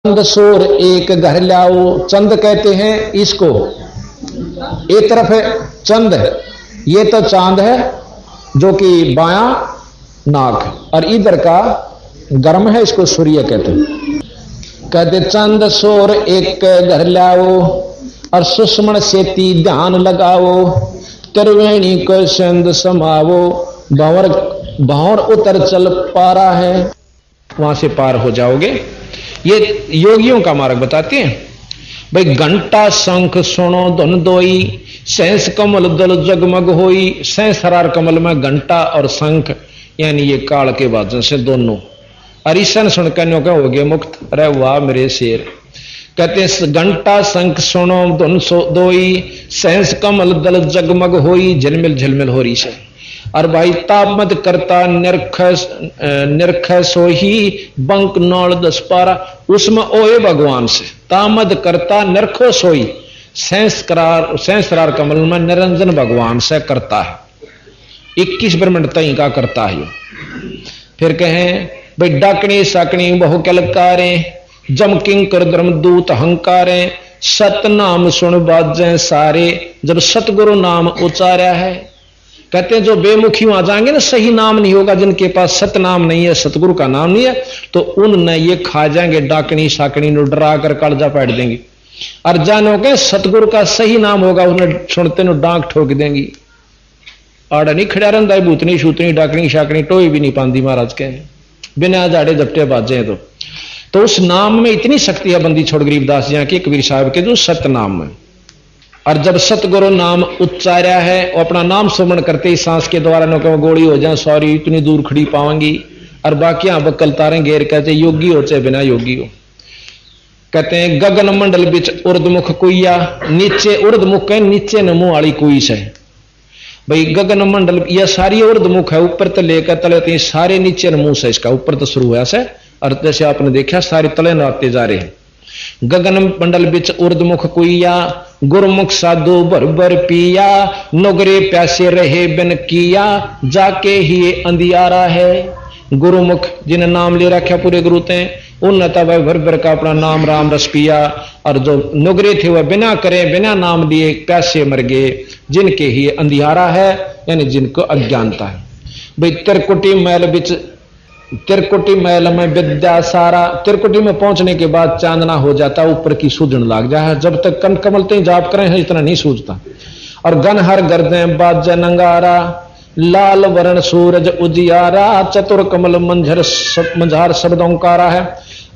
चंद सोर एक घर लाओ। चंद कहते हैं इसको, एक तरफ है चंद है, ये तो चांद है जो कि बायां नाक, और इधर का गर्म है, इसको सूर्य कहते हैं। कहते चंद सोर एक घर लाओ और सुषमण सेती ध्यान लगाओ। त्रिवेणी को संद समावो, भंवर भंवर उतर चल पारा है। वहां से पार हो जाओगे। ये योगियों का मार्ग बताते हैं। भाई घंटा शंख सुनो धुन दोई, सहस कमल दल जगमग होई। सहस हरार कमल में घंटा और शंख यानी ये काल के वादन से दोनों अरिशन सुनकर हो गए मुक्त। अरे वाह मेरे शेर। कहते हैं घंटा शंख सुनो धुन दोई, सहस कमल दल जगमग होई। झिलमिल झिलमिल हो रही से। और भाई तापमत करता निरख सोही, बंक नौल दस पारा। उसमें ओए भगवान से तामद करता निरखो सोई। सहस्रार कमल में निरंजन भगवान से करता है। 21 ब्रह्मंड तई का करता है। फिर कहें भाई डाकनी साकनी बहु कलकारे, जम किंकर धर्म दूत अहंकारे। सत नाम सुन बाजें सारे, जब सतगुरु नाम उचारा है। कहते हैं जो बेमुखी आ जाएंगे ना, सही नाम नहीं होगा, जिनके पास सत नाम नहीं है, सतगुरु का नाम नहीं है, तो उनने ये खा जाएंगे डाकनी साकनी, नो डरा कर कालजा पैट देंगे। और जानो के सतगुरु का सही नाम होगा, उन्हें सुनते नो डांक ठोक देंगी। आड़ा नहीं खड़ा रहा भूतनी शूतनी डाकनी शाकनी टोई भी नहीं पाती महाराज के बिना जाड़े जपटे बाजे। तो उस नाम में इतनी शक्ति है। बंदी छोड़ गरीबदास जी के कबीर साहब के जो सत नाम है। और जब सतगुरु नाम उच्चारा है, अपना नाम सुमरण करते ही सांस के द्वारा नो कहो गोली हो जाए, सॉरी इतनी दूर खड़ी पाऊंगी। और बाकी यहां बकल तारे घेर कहते योगी हो चाहे बिना योगी हो। कहते हैं गगन मंडल बिच उर्दमुख कुइया, नीचे उर्दमुख है, नीचे नमो वाली कुई से। भाई गगन मंडल यह सारी उर्दमुख है, ऊपर तो लेकर तले सारे नीचे नमूह से। इसका ऊपर तो शुरू हुआ से, और जैसे आपने देखा सारे तले नाते जा रहे हैं। गगन मंडल बिच उर्दमुख कुइया, गुरुमुख साधु भर भर पिया। नगरे प्यासे रहे बिन किया, जाके ही अंधियारा है। गुरुमुख जिन्हें नाम ले रखा पूरे गुरु थे, उन भाई भर भर का अपना नाम राम रस पिया। और जो नगरे थे वह बिना करे बिना नाम लिए प्यासे मर गए, जिनके ही अंधियारा है, यानी जिनको अज्ञानता है। भाई त्रिकुटी मैल बिच, त्रिकुटी मैल में विद्या सारा। त्रिकुटी में पहुंचने के बाद चांदना हो जाता, ऊपर की सूझन लाग जाए। जब तक कन कमल ते जाप करें इतना नहीं सूझता। और गन हर गर्दे बाज नंगारा, लाल वर्ण सूरज उजियारा। चतुर कमल मंझार शब्द ओंकारा है।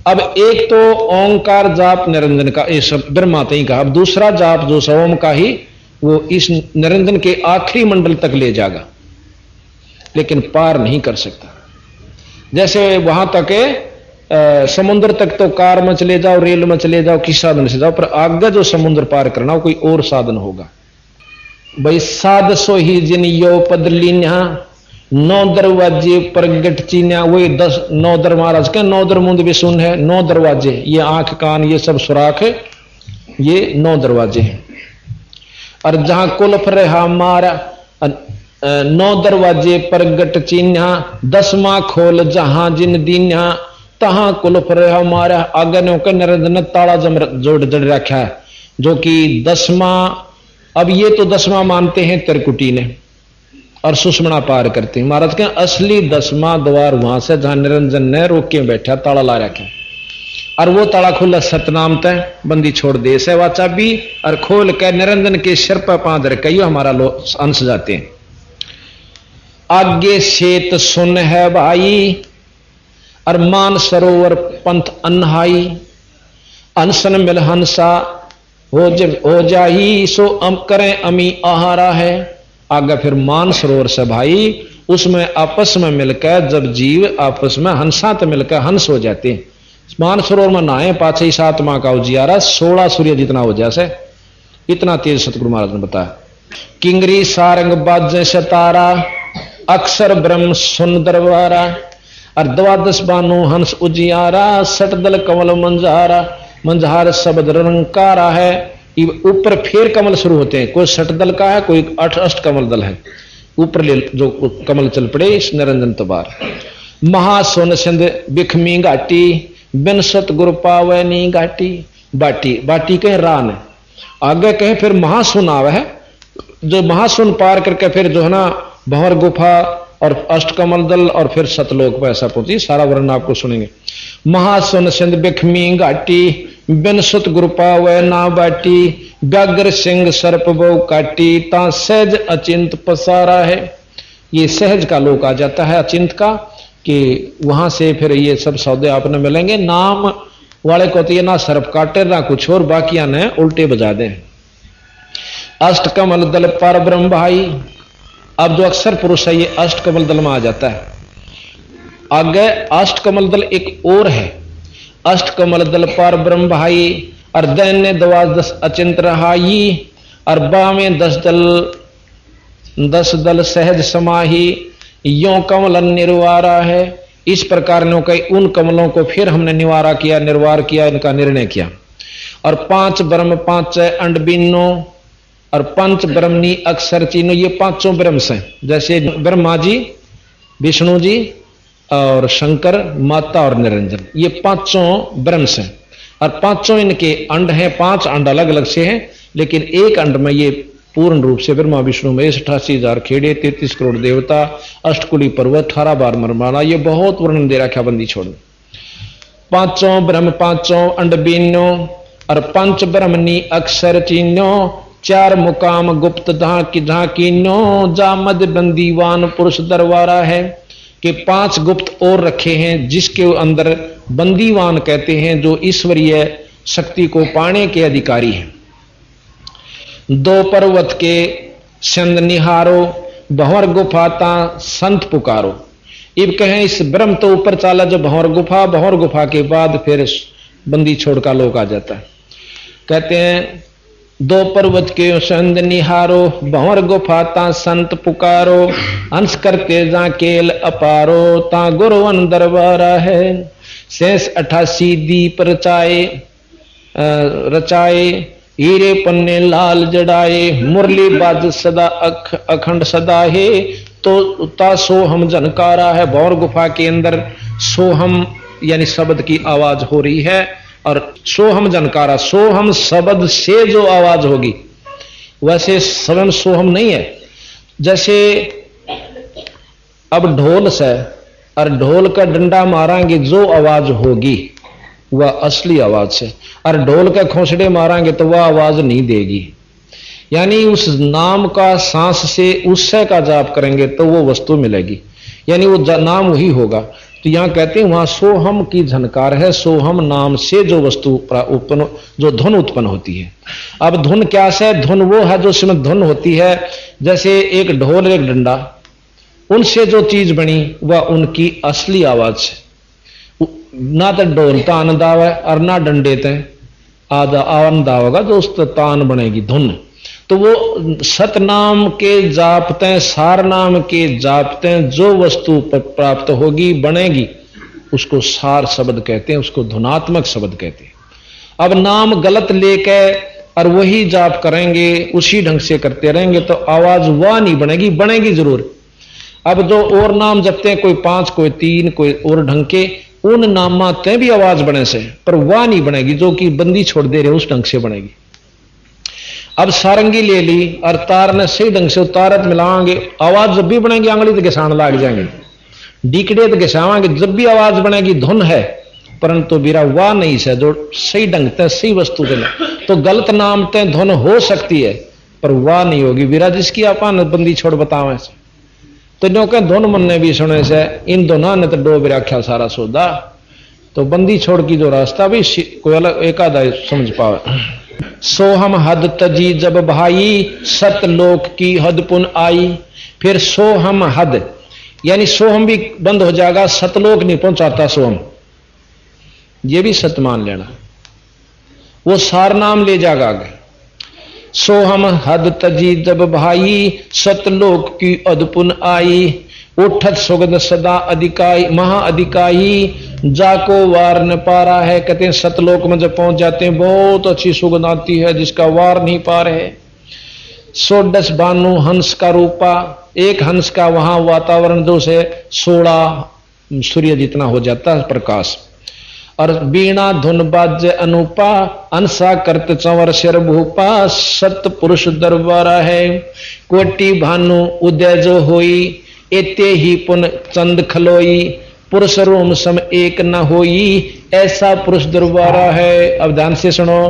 अब एक तो ओंकार जाप निरंजन का, ये सब ब्रह्माते ही कहा। अब दूसरा जाप जो सोम का ही, वो इस निरंजन के आखिरी मंडल तक ले जाएगा, लेकिन पार नहीं कर सकता। जैसे वहां तक समुद्र तक तो कार में चले जाओ, रेल में चले जाओ, किस साधन से जाओ, पर आगे जो समुद्र पार करना हो कोई और साधन होगा। भाई साध सो ही जिन यो पद लीन्या, 9 दरवाजे प्रगट चीन्या। वही 9 दर महाराज के 9 दर मुंद भी सुन है। 9 दरवाजे, ये आंख कान ये सब सुराख है, ये 9 दरवाजे हैं। और जहां कुलफ रहा मारा, 9 दरवाजे प्रगट चिन्हा। 10वां खोल जहां जिन दीन्हा, तहां कुलफ रहा मारा। आगे ने होकर निरंजन ताला जोड़ जड़ रखा है, जो कि 10वां। अब ये तो 10वां मानते हैं त्रिकुटी ने, और सुषमणा पार करते हैं। महाराज के असली 10वां द्वार वहां से जहां निरंजन ने रोक के बैठा, ताला ला रखा। और वो ताला खुला सतनाम तय बंदी छोड़ दे से वा चाबी, और खोल कर निरंजन के सिर पर पांच रखे हमारा अंश जाते हैं। आगे शेत सुन है भाई, और मान सरोवर पंथ अनहाई। अनसन मिल हंसा हो जाई, सो करें अमी आहारा है। आगे फिर मान सरोवर से भाई, उसमें आपस में मिलकर जब जीव आपस में हंसात मिलकर हंस हो जाते हैं। मान सरोवर में नहाए, पाछे 7 माह का उजियारा, 16 सूर्य जितना हो जाए, इतना तेज सतगुरु महाराज ने बताया। किंगरी सारंग बाजे सतारा, अक्षर ब्रह्म सुन दरबारा। और 12 बानु हंस उजियारा, सटदल कमल मंझारा। मंझार शब्द रंकारा है। ऊपर फिर कमल शुरू होते हैं, कोई सटदल का है, कोई अष्ट कमल दल है। ऊपर ले जो कमल चल पड़े इस निरंजन तबार। महासोन सिंध बिखमी घाटी, बिन सतगुरु पावे नी घाटी। बाटी बाटी कहे रान है, आगे कहे फिर महासुन आवे है, जो महासुन पार करके फिर जो है ना भंवर गुफा और अष्टकमल दल और फिर सतलोक पर ऐसा पहुंची। सारा वर्णन आपको सुनेंगे। महासुन सिंध बिखमी घाटी, बिन सुत गुरु पावे ना बाटी, व्याघ्र सिंह सर्प बहु काटी, ता सहज अचिंत पसारा है। ये सहज का लोक आ जाता है अचिंत का, कि वहां से फिर ये सब सौदे आपने मिलेंगे। नाम वाले को तो ये ना सर्प काटे ना कुछ और, बाकियां ने उल्टे बजा दें। अष्टकमल दल पर ब्रह्म भाई, अब जो अक्षर पुरुष है ये अष्टकमल दल में आ जाता है। आगे अष्टकमल दल एक और है, अष्टकमल दल पर ब्रह्म भाई, और दैन्य द्वादश अचिंत रहाई, और बावें 10 दल सहज समाही, यो कमल निर्वारा है। इस प्रकार ने कई उन कमलों को फिर हमने निवारा किया, निर्वार किया, इनका निर्णय किया। और 5 ब्रह्म 5 अंड बीनो, और 5 ब्रह्मनी अक्षर चीनो, ये 5 ब्रह्म हैं। जैसे ब्रह्मा जी, विष्णु जी और शंकर, माता और निरंजन, ये 5 ब्रह्म हैं। और 5 इनके अंड हैं, 5 अंड अलग अलग से हैं, लेकिन एक अंड में ये पूर्ण रूप से ब्रह्मा विष्णु महेश 88,000 खेड़े, 33 करोड़ देवता, अष्टकुली पर्वत, 18 बार मरमाना, ये बहुत वर्णन दे रखा बंदी छोड़। 5 ब्रह्म 5 अंड बीनो, और 5 ब्रह्मनी अक्षर चीनो, 4 मुकाम गुप्त ढाकीनो, जामद बंदीवान पुरुष दरबारा है। कि 5 गुप्त और रखे हैं जिसके अंदर बंदीवान कहते हैं, जो ईश्वरीय शक्ति को पाने के अधिकारी हैं। 2 पर्वत के संद निहारो, भंवर गुफाता संत पुकारो। इब कहें इस ब्रह्म तो ऊपर चाला जो भंवर गुफा के बाद फिर बंदी छोड़ का लोक आ जाता है। कहते हैं 2 पर्वत के संद निहारो, भंवर गुफा ता संत पुकारो, अंश करते जा केल अपारो, ता गुरुवन दरबारा है। शेष 88 दीप रचाए, हीरे पन्ने लाल जड़ाए, मुरली बाज सदा अखंड सदा है, तो ता सोहम झनकारा है। भंवर गुफा के अंदर सोहम यानी शब्द की आवाज हो रही है, और सोहम जनकारा, सोहम शब्द से जो आवाज होगी, वैसे स्वयं सोहम नहीं है। जैसे अब ढोल से और ढोल का डंडा मारांगे जो आवाज होगी वह असली आवाज से, और ढोल के खोसड़े मारांगे तो वह आवाज नहीं देगी। यानी उस नाम का सांस से उससे का जाप करेंगे तो वो वस्तु मिलेगी, यानी वो नाम वही होगा। तो यहां कहते हैं वहां सोहम की झनकार है, सोहम नाम से जो वस्तु उत्पन्न, जो धुन उत्पन्न होती है। अब धुन क्या से? धुन वो है जो उसमें धुन होती है, जैसे एक ढोल एक डंडा, उनसे जो चीज बनी वह उनकी असली आवाज है। ना तो ढोल तान दावे और ना डंडे ते आधा आवन दावेगा, जो उस तान बनेगी धुन। तो वो सतनाम के जापते, सार नाम के जापते जो वस्तु प्राप्त होगी बनेगी, उसको सार शब्द कहते हैं, उसको धुनात्मक शब्द कहते हैं। अब नाम गलत लेके और वही जाप करेंगे, उसी ढंग से करते रहेंगे तो आवाज वह नहीं बनेगी, बनेगी जरूर। अब जो और नाम जपते हैं, कोई 5 कोई 3 कोई और ढंग के, उन नामाते भी आवाज बने से, पर वह नहीं बनेगी जो कि बंदी छोड़ दे रहे उस ढंग से बनेगी। अब सारंगी ले ली और तार ने सही ढंग से उतारत मिलाएंगे, आवाज जब भी बनेगी आंगली तो घिसान लाग जाएंगे, डीकड़े तो घिसावांगे, जब भी आवाज बनेगी धुन है, परंतु बिरा वाह नहीं से जो सही ढंग से सही वस्तु देना। तो गलत नाम ते धुन हो सकती है पर वाह नहीं होगी बिरा, जिसकी अपन बंदी छोड़ बतावे से। तो जो कह धुन मन ने भी सुने से, इन दोनों ने तो डोब रखा सारा सौदा। तो बंदी छोड़ की जो रास्ता भी कोई अलग एक आधा समझ पावे। सोहम हद तजी जब भाई, सतलोक की हद पुन आई। फिर सोहम हद यानी सोहम भी बंद हो जाएगा, सतलोक नहीं पहुंचाता सोहम, ये भी सत मान लेना, वो सार नाम ले जाएगा आगे। सोहम हद तजी जब भाई, सतलोक की हद पुन आई। उठत सुगंध सदा अधिकाई, महा अधिकाई, जाको वार न पारा है। कहते हैं सतलोक में जब पहुंच जाते हैं बहुत अच्छी सुगंध आती है जिसका वार नहीं पा रहे। 16 बानु हंस का रूपा, एक हंस का वहां वातावरण जो से 16 सूर्य जितना हो जाता है प्रकाश। और बीणा धुन बाज अनुपा अंसा करत चंवर सिर भूपा सत पुरुष दरबारा है। कोटि भानु उदय जो होई एते ही पुन चंद खलोई पुरुष रोम सम एक न होई ऐसा पुरुष दरबारा है। अब ध्यान से सुनो,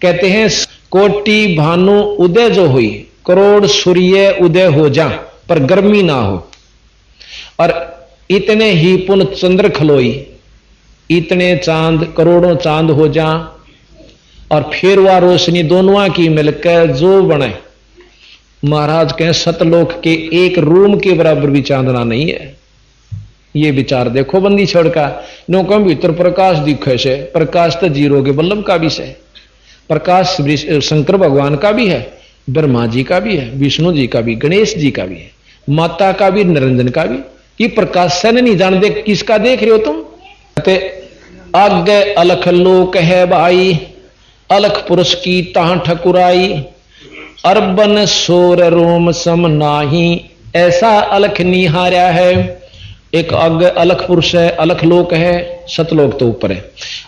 कहते हैं कोटि भानु उदय जो हुई, करोड़ सूर्य उदय हो जा पर गर्मी ना हो, और इतने ही पुन चंद्र खलोई, इतने चांद करोड़ों चांद हो जा, और फिर वह रोशनी दोनों की मिलकर जो बने। महाराज कहें सतलोक के एक रूम के बराबर भी चांदना नहीं है। ये विचार देखो बंदी छोड़ का नौकम भीतर प्रकाश दिखे से, प्रकाश तो जीरो के बल्लभ का भी है, प्रकाश शंकर भगवान का भी है, ब्रह्मा जी का भी है, विष्णु जी का भी, गणेश जी का भी है, माता का भी, निरंजन का भी। ये प्रकाश से नहीं जान दे किसका देख रहे हो तुम। आगे अलख लोक है भाई अलख पुरुष की ताह ठकुराई अरबन सोर रोम सम नाही ऐसा अलख निहारा है। एक आगे अलख पुरुष है, अलख लोक है, सतलोक तो ऊपर है,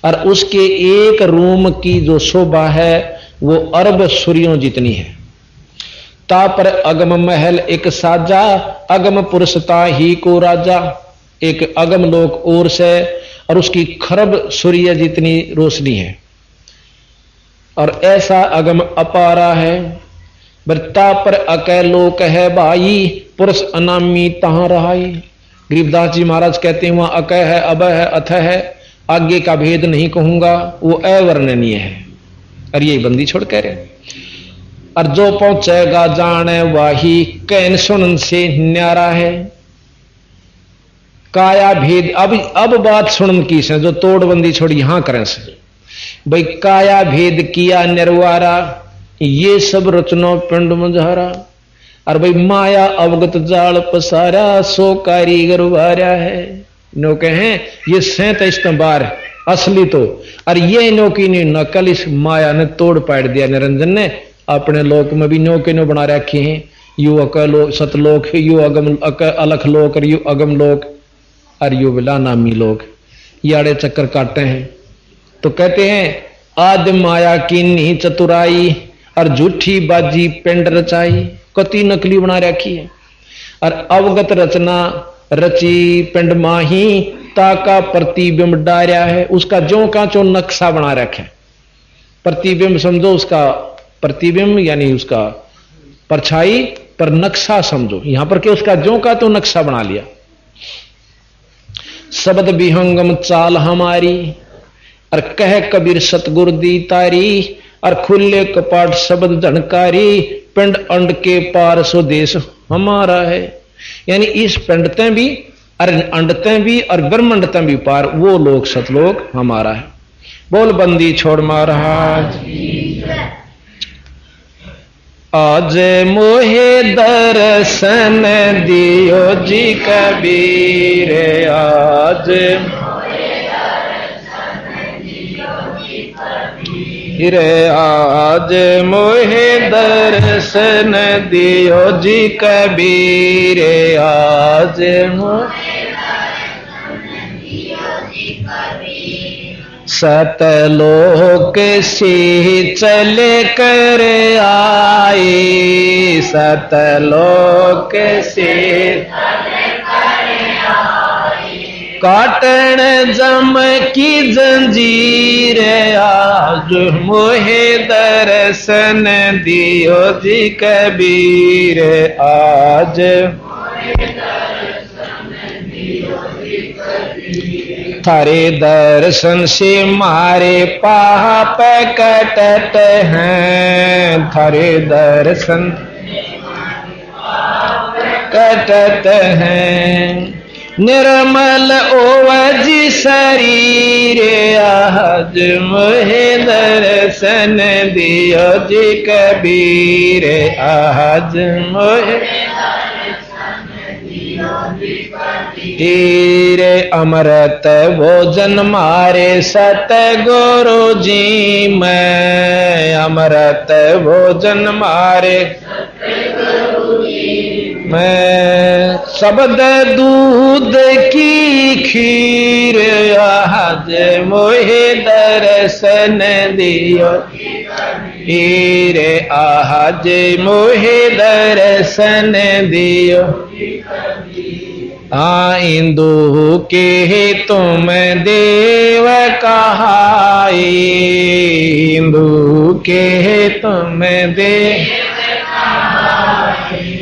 और उसके एक रूम की जो शोभा है वो अरब सूर्यों जितनी है। ता पर अगम महल एक साजा अगम पुरुषता ही को राजा। एक अगम लोक और से और उसकी खरब सूर्य जितनी रोशनी है, और ऐसा अगम अपारा है। बरता पर अकै लोक है भाई पुरुष अनामी तहां रहाई। गरीबदास जी महाराज कहते हैं वहां अकै है, अब है, अथ है, आगे का भेद नहीं कहूंगा, वो अवर्णनीय है। और यही बंदी छोड़ कह रहे, और जो पहुंचेगा जाने वाही कैन सुन से न्यारा है। काया भेद अब बात सुनन की से जो तोड़बंदी छोड़ यहां करें से भाई काया भेद किया निर्वारा ये सब रचनो पिंड मुझारा। और भाई माया अवगत जाल पसारा सो कारीगर वारा है। नो कहें ये 37 बार असली तो, और ये नो की नकल इस माया ने तोड़ पाड़ दिया। निरंजन ने अपने लोक में भी नो के नो बना रखे हैं, यू अकलो सतलोक, यू अगम अलख लोक, और यू अगम लोक, और यू बिला नामी लोक, ये आड़े चक्कर काटते हैं। तो कहते हैं आदि माया की नी चतुराई और झूठी बाजी पिंड रचाई। कति नकली बना रखी है, और अवगत रचना रची पिंड माही ताका प्रतिबिंब डार्या है। उसका जो का जो नक्शा बना रखे, प्रतिबिंब समझो, उसका प्रतिबिंब यानी उसका परछाई, पर नक्शा समझो यहां पर कि उसका जो का तो नक्शा बना लिया। शब्द विहंगम चाल हमारी और कह कबीर सतगुर दी तारी, और खुले कपाट शब्द झनकारी पिंड अंड के पार सो देश हमारा है। यानी इस पिंडते भी और अंडते भी और ब्रह्मंडते भी पार वो लोग सतलोक हमारा है। बोल बंदी छोड़ महाराज। आज मोहे दर्शन दियो जी कबीर, आज रे आज मोहे दर्शन दियो जी कबीर, आज सतलोक से चले कर आई, सतलोक से काटन जम की जंजीर, आज मोहे दर्शन दियो जी कबीर, आज थारे दर्शन से मारे पाप कटत हैं, थारे दर्शन कटत हैं। निर्मल ओवजी शरीर, आज मोहे दर्शन दियो जी कबीर, आज मोहे तेरे अमृत भोजन मारे सतगुरु जी में, अमृत भोजन मारे मैं शब्द दूध की खीर आज मोहे दर्शन दियो हीरे आज मोहे दर्शन दियो इंदु के तुम देव कहाई इंदु के तुम देव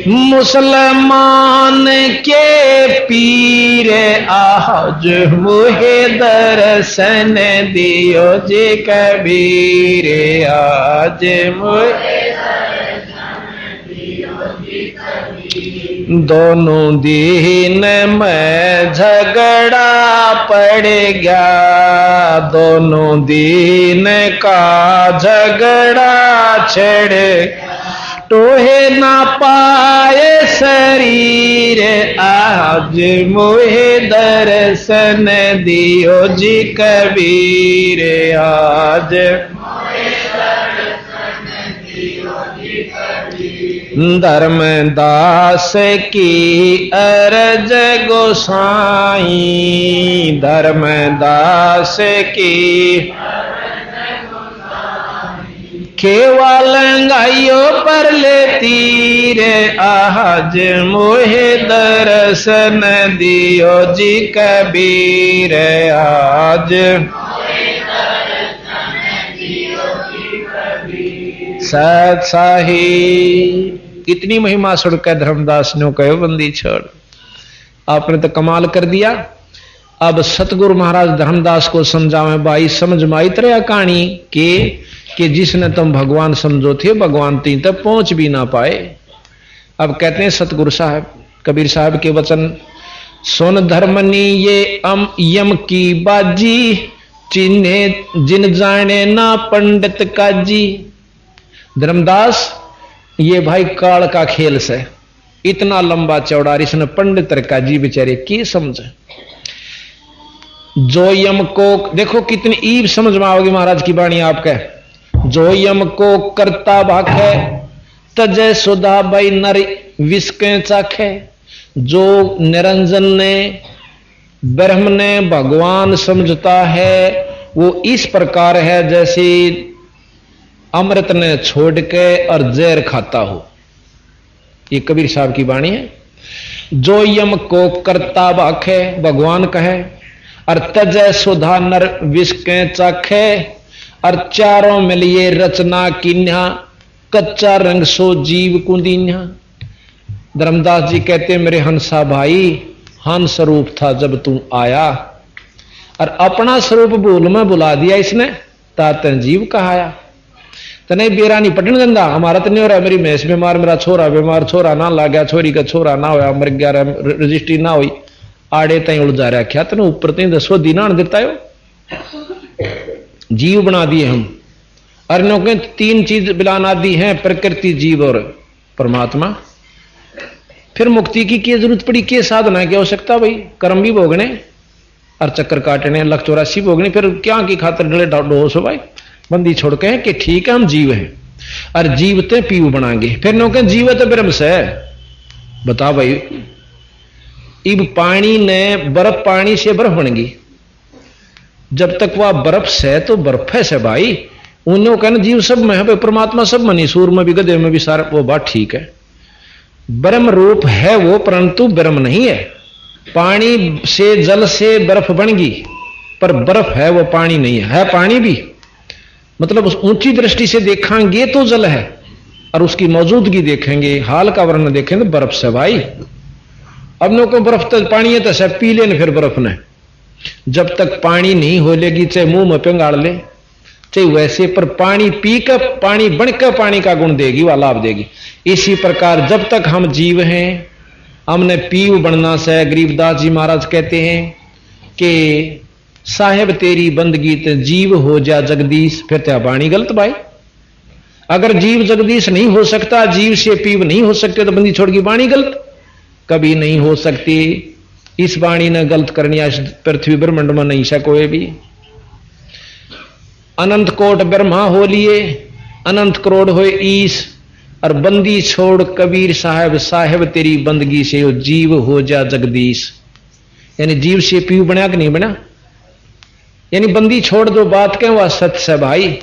मुसलमान के पीर आज मुहे दर्शन दियो जी कबीर आज मुहे दोनों दिन में झगड़ा पड़ गया दोनों दिन का झगड़ा छड़ टोहे ना पाए शरीर आज मोहे दर्शन दियो जी कबीर आज धर्मदास की अरज गोसाई धर्मदास की केवल लंगाइयो पर लेती रे आज मोहे दर्शन दियो जी कबीर आज सत साही इतनी महिमा सुनकर धर्मदास ने कहो बंदी छोड़ आपने तो कमाल कर दिया। अब सतगुरु महाराज धर्मदास को समझावे भाई समझ में आई तरह कहानी कि जिसने तुम भगवान समझो थे भगवान तीन तक पहुंच भी ना पाए। अब कहते हैं सतगुरु साहब कबीर साहब के वचन सुन धर्मनी ये यम की बाजी चिन्हे जिन जाने ना पंडित काजी। धर्मदास ये भाई काल का खेल से इतना लंबा चौड़ा इसने पंडित काजी बेचारे की समझे जो यम को देखो कितनी ईब समझ में आओगी महाराज की वाणी आपके जो यम को करता भाखे तजय सुधा भाई नर विस्के चाखे। जो निरंजन ने ब्रह्म ने भगवान समझता है वो इस प्रकार है जैसे अमृत ने छोड़ के और जहर खाता हो। ये कबीर साहब की वाणी है। जो यम को करता भाखे भगवान कहे और तजय सुधा नर विष के चाखे और चारों मिलिए रचना किन्या कच्चा रंग सो जीव कुंदीन्या। धर्मदास जी कहते मेरे हंसा भाई हंस स्वरूप था जब तू आया और अपना स्वरूप भूल में बुला दिया इसने तातन जीव कहाया। तो नहीं बेरा नहीं पटन गंदा हमारा तो नहीं हो रहा मेरी भैंस बीमार मेरा छोरा बीमार छोरा ना ला गया छोरी का छोरा ना होया मर गया रजिस्ट्री ना हुई आड़े तई उलझा रहा क्या तेन ऊपर तई दसो दीना देता हो जीव बना दिए हम। अर्णों के तीन चीज बिलाना दी है प्रकृति जीव और परमात्मा। फिर मुक्ति की क्या जरूरत पड़ी क्या साधना क्या हो सकता भाई कर्म भी भोगने और चक्कर काटने 184 भोगने फिर क्या की खातर डले डोस हो भाई बंदी छोड़ के कि ठीक है हम जीव हैं और जीवते पीव बनाएंगे। फिर नौके जीवत ब्रह्म से बता भाई इब पानी ने बर्फ पानी से बर्फ बन गई जब तक वह बर्फ से तो बर्फ है से भाई उन्होंने कहना जीव सब में है परमात्मा सब मनी सूर में भी गधे में भी सारा वो बात ठीक है। ब्रह्म रूप है वो परंतु ब्रह्म नहीं है। पानी से जल से बर्फ बन गई पर बर्फ है वो पानी नहीं है पानी भी मतलब उस ऊंची दृष्टि से देखेंगे तो जल है और उसकी मौजूदगी देखेंगे हाल का वर्ण देखेंगे तो बर्फ से भाई। अब नो को बर्फ तो पानी है तो सब पी लेने फिर बर्फ ने जब तक पानी नहीं हो लेगी चाहे मुंह में पिंगाड़ ले चाहे वैसे पर पानी पी कर पानी बनकर पानी का गुण देगी व लाभ देगी। इसी प्रकार जब तक हम जीव हैं हमने पीव बनना से गरीबदास जी महाराज कहते हैं कि साहेब तेरी बंदगी ते जीव हो जा जगदीश। फिर त्या बाणी गलत भाई अगर जीव जगदीश नहीं हो सकता जीव से पीव नहीं हो सकते तो बंदी छोड़ की बाणी गलत कभी नहीं हो सकती। इस बाणी ने गलत करनी आज पृथ्वी ब्रह्मांड में नहीं सा कोई भी। अनंत कोट ब्रह्मा हो लिए अनंत करोड़ हो ईश और बंदी छोड़ कबीर साहब, साहब तेरी बंदगी से वो जीव हो जा जगदीश। यानी जीव से पीव बना कि नहीं बना, यानी बंदी छोड़ दो बात के वह सत्य से भाई,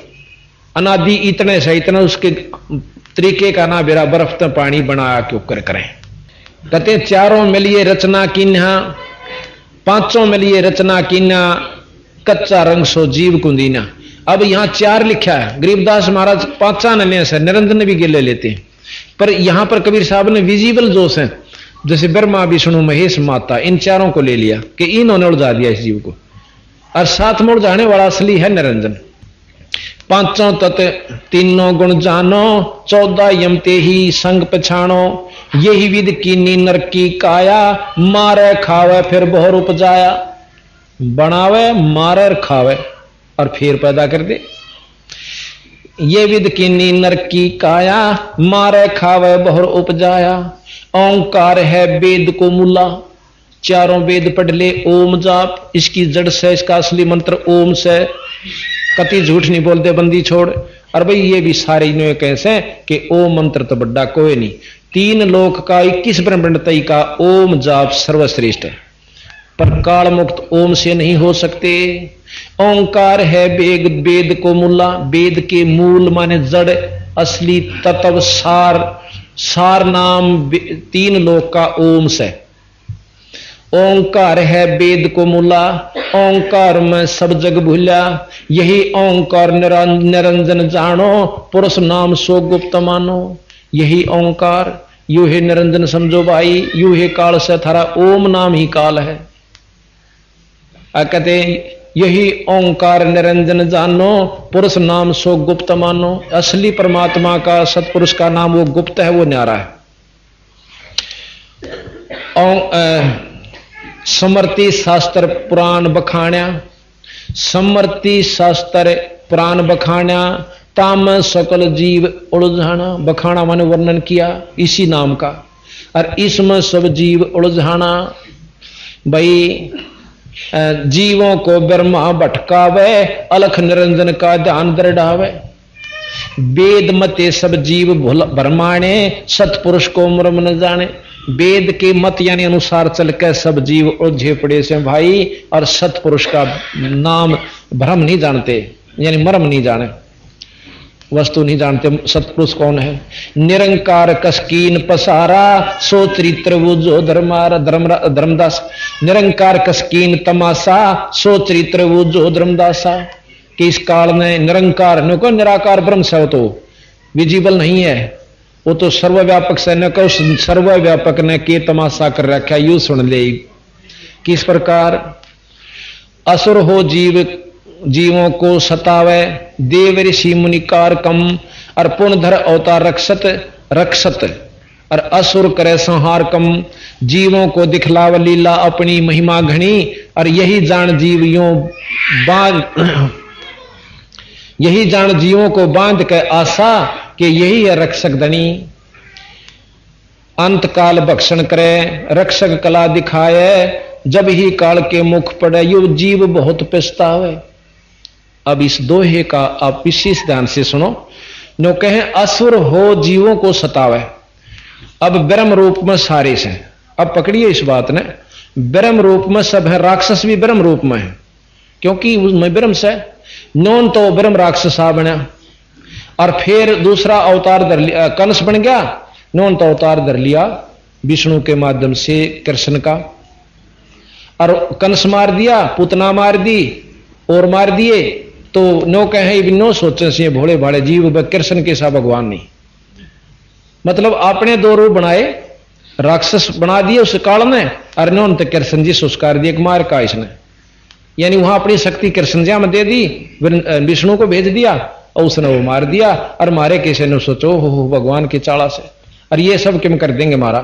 अनादि इतने से इतना उसके तरीके का ना बेरा बर्फ तो पानी बना क्यों कर करें। कहते चारों मिलिए रचना कीन्हा, पांचों मिलिए रचना कीन्हा, कच्चा रंग सो जीव कुंदीना। अब यहां चार लिखा है, गरीबदास महाराज पांचा नन्हे से निरंजन भी गिले लेते हैं, पर यहां पर कबीर साहब ने विजिबल जोश है, जैसे ब्रह्मा विष्णु महेश माता, इन चारों को ले लिया कि इन्होंने उलझा दिया इस जीव को, और साथ में उलझाने वाला असली है निरंजन। पांचों तत्व तीनों गुण जानो, 14 यमते ही संग पछाणो, यही विद कीनी नर की काया, मारे खावे फिर बहुर उपजाया। बनावे मारे खावे और फिर पैदा कर दे। ये विद कीनी नर की काया, मारे खावे बहुर उपजाया। ओंकार है वेद को मूला, चारों वेद पढ़ ले ओम जाप, इसकी जड़ से, इसका असली मंत्र ओम से। कति झूठ नहीं बोलते बंदी छोड़। और भाई ये भी सारे इन्होंने कैसे कि ओम मंत्र तो बड़ा कोई नहीं, 3 लोक का 21 ब्रह्मांड तई का ओम जाप सर्वश्रेष्ठ है, पर काल मुक्त ओम से नहीं हो सकते। ओंकार है वेद, वेद को मूला, वेद के मूल माने जड़, असली तत्व सार, सार नाम 3 लोक का ओम से। ओंकार है वेद को मूला, ओंकार में सब जग भूला, यही ओंकार निरंजन जानो, पुरुष नाम सो गुप्त मानो। यही ओंकार यू है निरंजन समझो भाई, यू है काल से थारा ओम नाम ही काल है। कहते यही ओंकार निरंजन जानो, पुरुष नाम सो गुप्त मानो। असली परमात्मा का, सतपुरुष का नाम वो गुप्त है, वो न्यारा है। समर्ति शास्त्र पुराण बखाण्या, समर्ति शास्त्र पुराण बखाण्या, ताम सकल जीव उलझाना। बखाना माने वर्णन किया इसी नाम का, और इसमें सब जीव उलझाना। भाई जीवों को ब्रह्मा भटकावे, अलख निरंजन का ध्यान दृढ़ावे। वेद मते सब जीव भरमाणे, सतपुरुष को मर्म न जाने। वेद के मत यानी अनुसार चलकर सब जीव उलझे पड़े से भाई, और सतपुरुष का नाम भ्रम नहीं जानते, यानी मर्म नहीं जाने, वस्तु नहीं जानते सतपुरुष कौन है। निरंकार कसकीन पसारा, सो चरित्र वो जो धर्मदास। निरंकार कसकीन तमाशा, सो चरित्र वो जो धर्मदासा। कि इस काल में निरंकार न को निराकार ब्रह्म से, वो तो विजिबल नहीं है, वो तो सर्वव्यापक से न को सर्वव्यापक ने के तमाशा कर रखा। यू सुन ले किस प्रकार असुर हो जीव, जीवों को सतावे, देव ऋषि मुनिकार कम, और पुनधर अवतार रक्षत रक्षत, और असुर करे संहार कम। जीवों को दिखलाव लीला अपनी महिमा घनी, और यही जान जीव यूं बांध, यही जान जीवों को बांध के आशा कि यही है रक्षक धनी। अंत काल भक्षण करे, रक्षक कला दिखाए, जब ही काल के मुख पड़े, यो जीव बहुत पछतावे। अब इस दोहे का आप विशेष ध्यान से सुनो। नो कहे असुर हो जीवों को सतावे, अब ब्रह्म रूप में सारे से, अब पकड़िए इस बात ने, ब्रह्म रूप में सब है, राक्षस भी ब्रह्म रूप में है, क्योंकि उसमें ब्रह्म से नौन तो ब्रह्म राक्षस बना, और फिर दूसरा अवतार धर लिया, कंस बन गया, नौन तो अवतार धर लिया विष्णु के माध्यम से कृष्ण का, और कंस मार दिया, पुतना मार दी और मार दिए। तो नो कहे नो सोचे से भोले भाले जीव कृष्ण के सा भगवान नहीं, मतलब आपने 2 रूप बनाए, राक्षस बना दिए उस काल में, और नौन तो कृष्ण जी संस्कार दिए मार का इसने, यानी वहां अपनी शक्ति कृष्ण जी में दे दी, विष्णु को भेज दिया और उसने वो मार दिया। और मारे कैसे ने सोचो हो भगवान की चाला से, और ये सब किम कर देंगे मारा।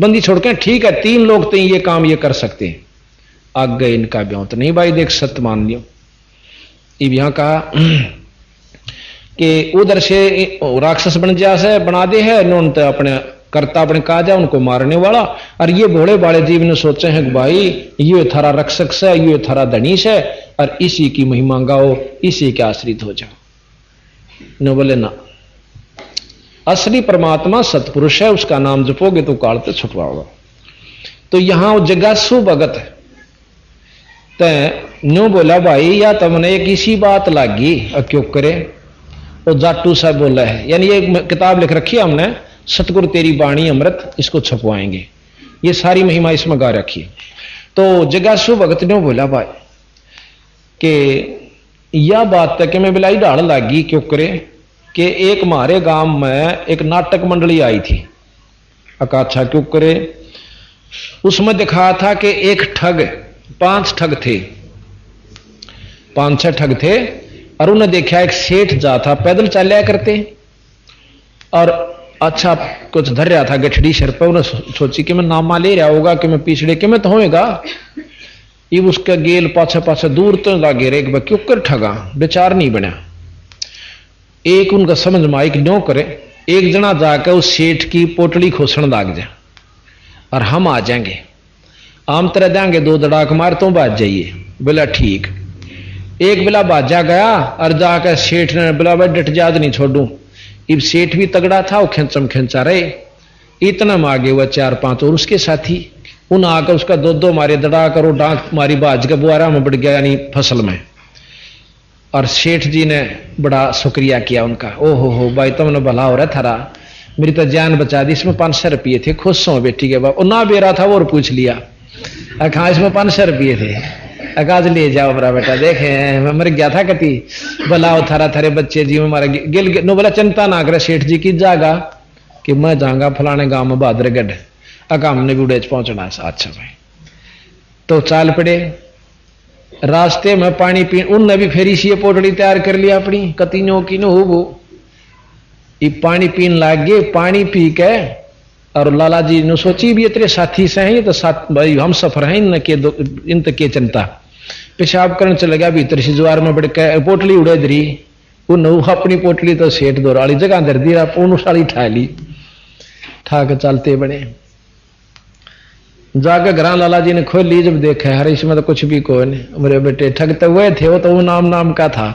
बंदी छोड़ के ठीक है 3 लोग तो ये काम ये कर सकते हैं, आगे इनका ब्यों तो नहीं भाई, देख सत्य मान लियो। अब यहां कहा कि उधर से राक्षस बन जा से बना दे है, नोन तो अपने करता अपने कहा जाए उनको मारने वाला, और ये भोले भाले जीव ने सोचे हैं कि भाई ये थारा रक्षक से, ये थारा धनीश है, और इसी की महिमा गाओ, इसी के आश्रित हो जाओ। न बोले ना, असली परमात्मा सतपुरुष है, उसका नाम जपोगे तो काल से छुटवा होगा। तो यहां जगासु भगत न्यू बोला भाई या तुमने एक इसी बात लागी क्यों करे। तो जाटू साहब बोला है, यानी ये किताब लिख रखी है हमने, सतगुरु तेरी बाणी अमृत, इसको छपवाएंगे, ये सारी महिमा इसमें गा रखी है। तो जगासु भगत ने बोला भाई कि यह बात है कि मैं बिलाई ढाल लागी क्यों करे कि एक हमारे गांव में एक नाटक मंडली आई थी। अकाछा क्यों करे, उसमें दिखा था कि एक ठग, 5 ठग थे, 5-6 ठग थे, और उन्हें देखा एक सेठ जाता पैदल चल करते और अच्छा कुछ धर रहा था गठड़ी सर पर। उन्हें सोची कि मैं नामा ले रहा होगा कि मैं पिछड़े कि मैं तो होएगा। ये उसका गेल पाछे पाछे दूर तो लागे रे क्यों कर ठगा, विचार नहीं बना। एक उनका समझ में आई कि न्यो करे, एक जना जाकर उस सेठ की पोटली खोसण लाग जाए और हम आ जाएंगे, आम तरह देंगे 2 दड़ाक मार तो बाज जाइए। बोला ठीक। एक बिला बाजा गया और जाकर सेठ ने बोला भाई डट जाद नहीं छोड़ू। इब सेठ भी तगड़ा था, वो खेचम खेचा रहे, इतना मांगे हुआ 4-5 और उसके साथी, उन आकर उसका 2-2 मारे दड़ा करो डांक मारी बाज का बुआरा में बढ़ गया, यानी फसल में। और सेठ जी ने बड़ा शुक्रिया किया उनका, ओहो हो भाई तुमने भला हो रहा थारा, मेरी तो जान बचा दी। इसमें 500 रुपये थे, खुश हो बेटी के बाप। ना बेरा था वो और पूछ लिया, हाँ इसमें 500 रुपये थे, अकाज ले जाओ मेरा बेटा, देखे मैं मर गया था कति भला हो थारा, थारे बच्चे जी में मारा गिल नो। बोला चिंता ना करे सेठ जी की जागा कि मैं जाऊंगा फलाने गांव में बहादुरगढ़, अका हमने भी उड़े पहुंचना है। अच्छा भाई, तो चाल पड़े। रास्ते में पानी पी, उनने भी फेरी सी पोटड़ी तैयार कर लिया अपनी कतिनों की नो हो। पानी पीन लाग गए, पानी पी के और लाला जी ने सोची भी इतने साथी से हैं, तो साथ भाई हम सफर हैं इन के इन तक के चिंता। पेशाब करने चले गया भीतर से ज्वार में बढ़ के पोटली उड़े दरी, उन अपनी पोटली तो सेठ दोराली जगह दर दी, उन साड़ी ठा ली, ठा के चलते बने। जाकर घर लाला जी ने खोल ली, जब देखा यार इसमें तो कुछ भी कोई नहीं, मेरे बेटे ठगते हुए थे, वो तो वो नाम का था।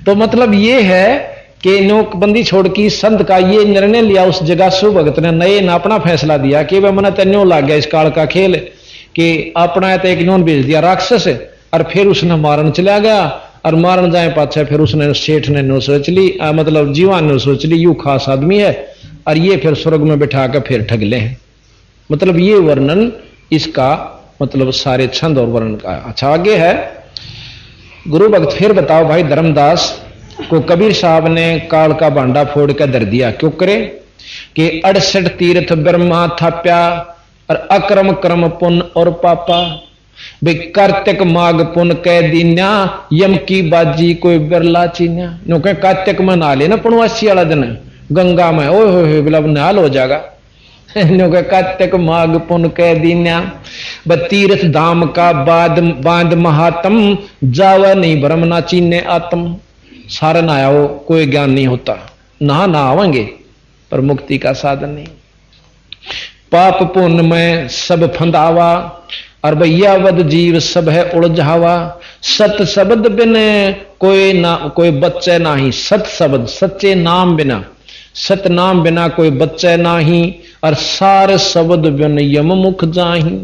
तो मतलब ये है कि नोकबंदी छोड़ की संत का ये निर्णय लिया उस जगासु भगत ने, नए ना अपना फैसला दिया कि वह मना तेन्यो लाग गया इस काल का खेल कि अपना तो एक न्योन भेज दिया राक्षस, और फिर उसने मारन चला गया, और मारन जाए पाछे फिर उसने सेठ ने नो सोच ली, मतलब जीवान ने सोच ली यू खास आदमी है, और ये फिर स्वर्ग में बिठा कर फिर ठग ले। मतलब ये वर्णन इसका मतलब सारे छंद और वर्णन का। अच्छा आगे है गुरु भक्त, फिर बताओ भाई धर्मदास को कबीर साहब ने काल का भांडा फोड़ कर धर दिया क्यों करे कि 68 तीर्थ ब्रह्मा थाप्या और अक्रम क्रम पुण्य और पापा, भाई कार्तिक माघ पुण्य कह दीन्या यम की बाजी कोई बिरला चीन्या। नो कह कार्तिक में नहा लेना पुणवासी वाला दिन गंगा में, ओ हो बिला नहाल हो जाएगा। नो कह कार्तिक माघ पुण्य कह दीन्या, तीर्थ धाम का बांध महात्म जावा नहीं भ्रम ना चीने आत्म। सारा नहाया हो कोई ज्ञान नहीं होता, नहावेंगे पर मुक्ति का साधन नहीं। पाप पुण्य में सब फंदावा और भैया वद जीव सब है उलझावा। सत शब्द बिन कोई बच्चे नाही, सत शब्द सच्चे नाम बिना, सत नाम बिना कोई बच्चे नाही, और सार शब्द बिन यम मुख जाही।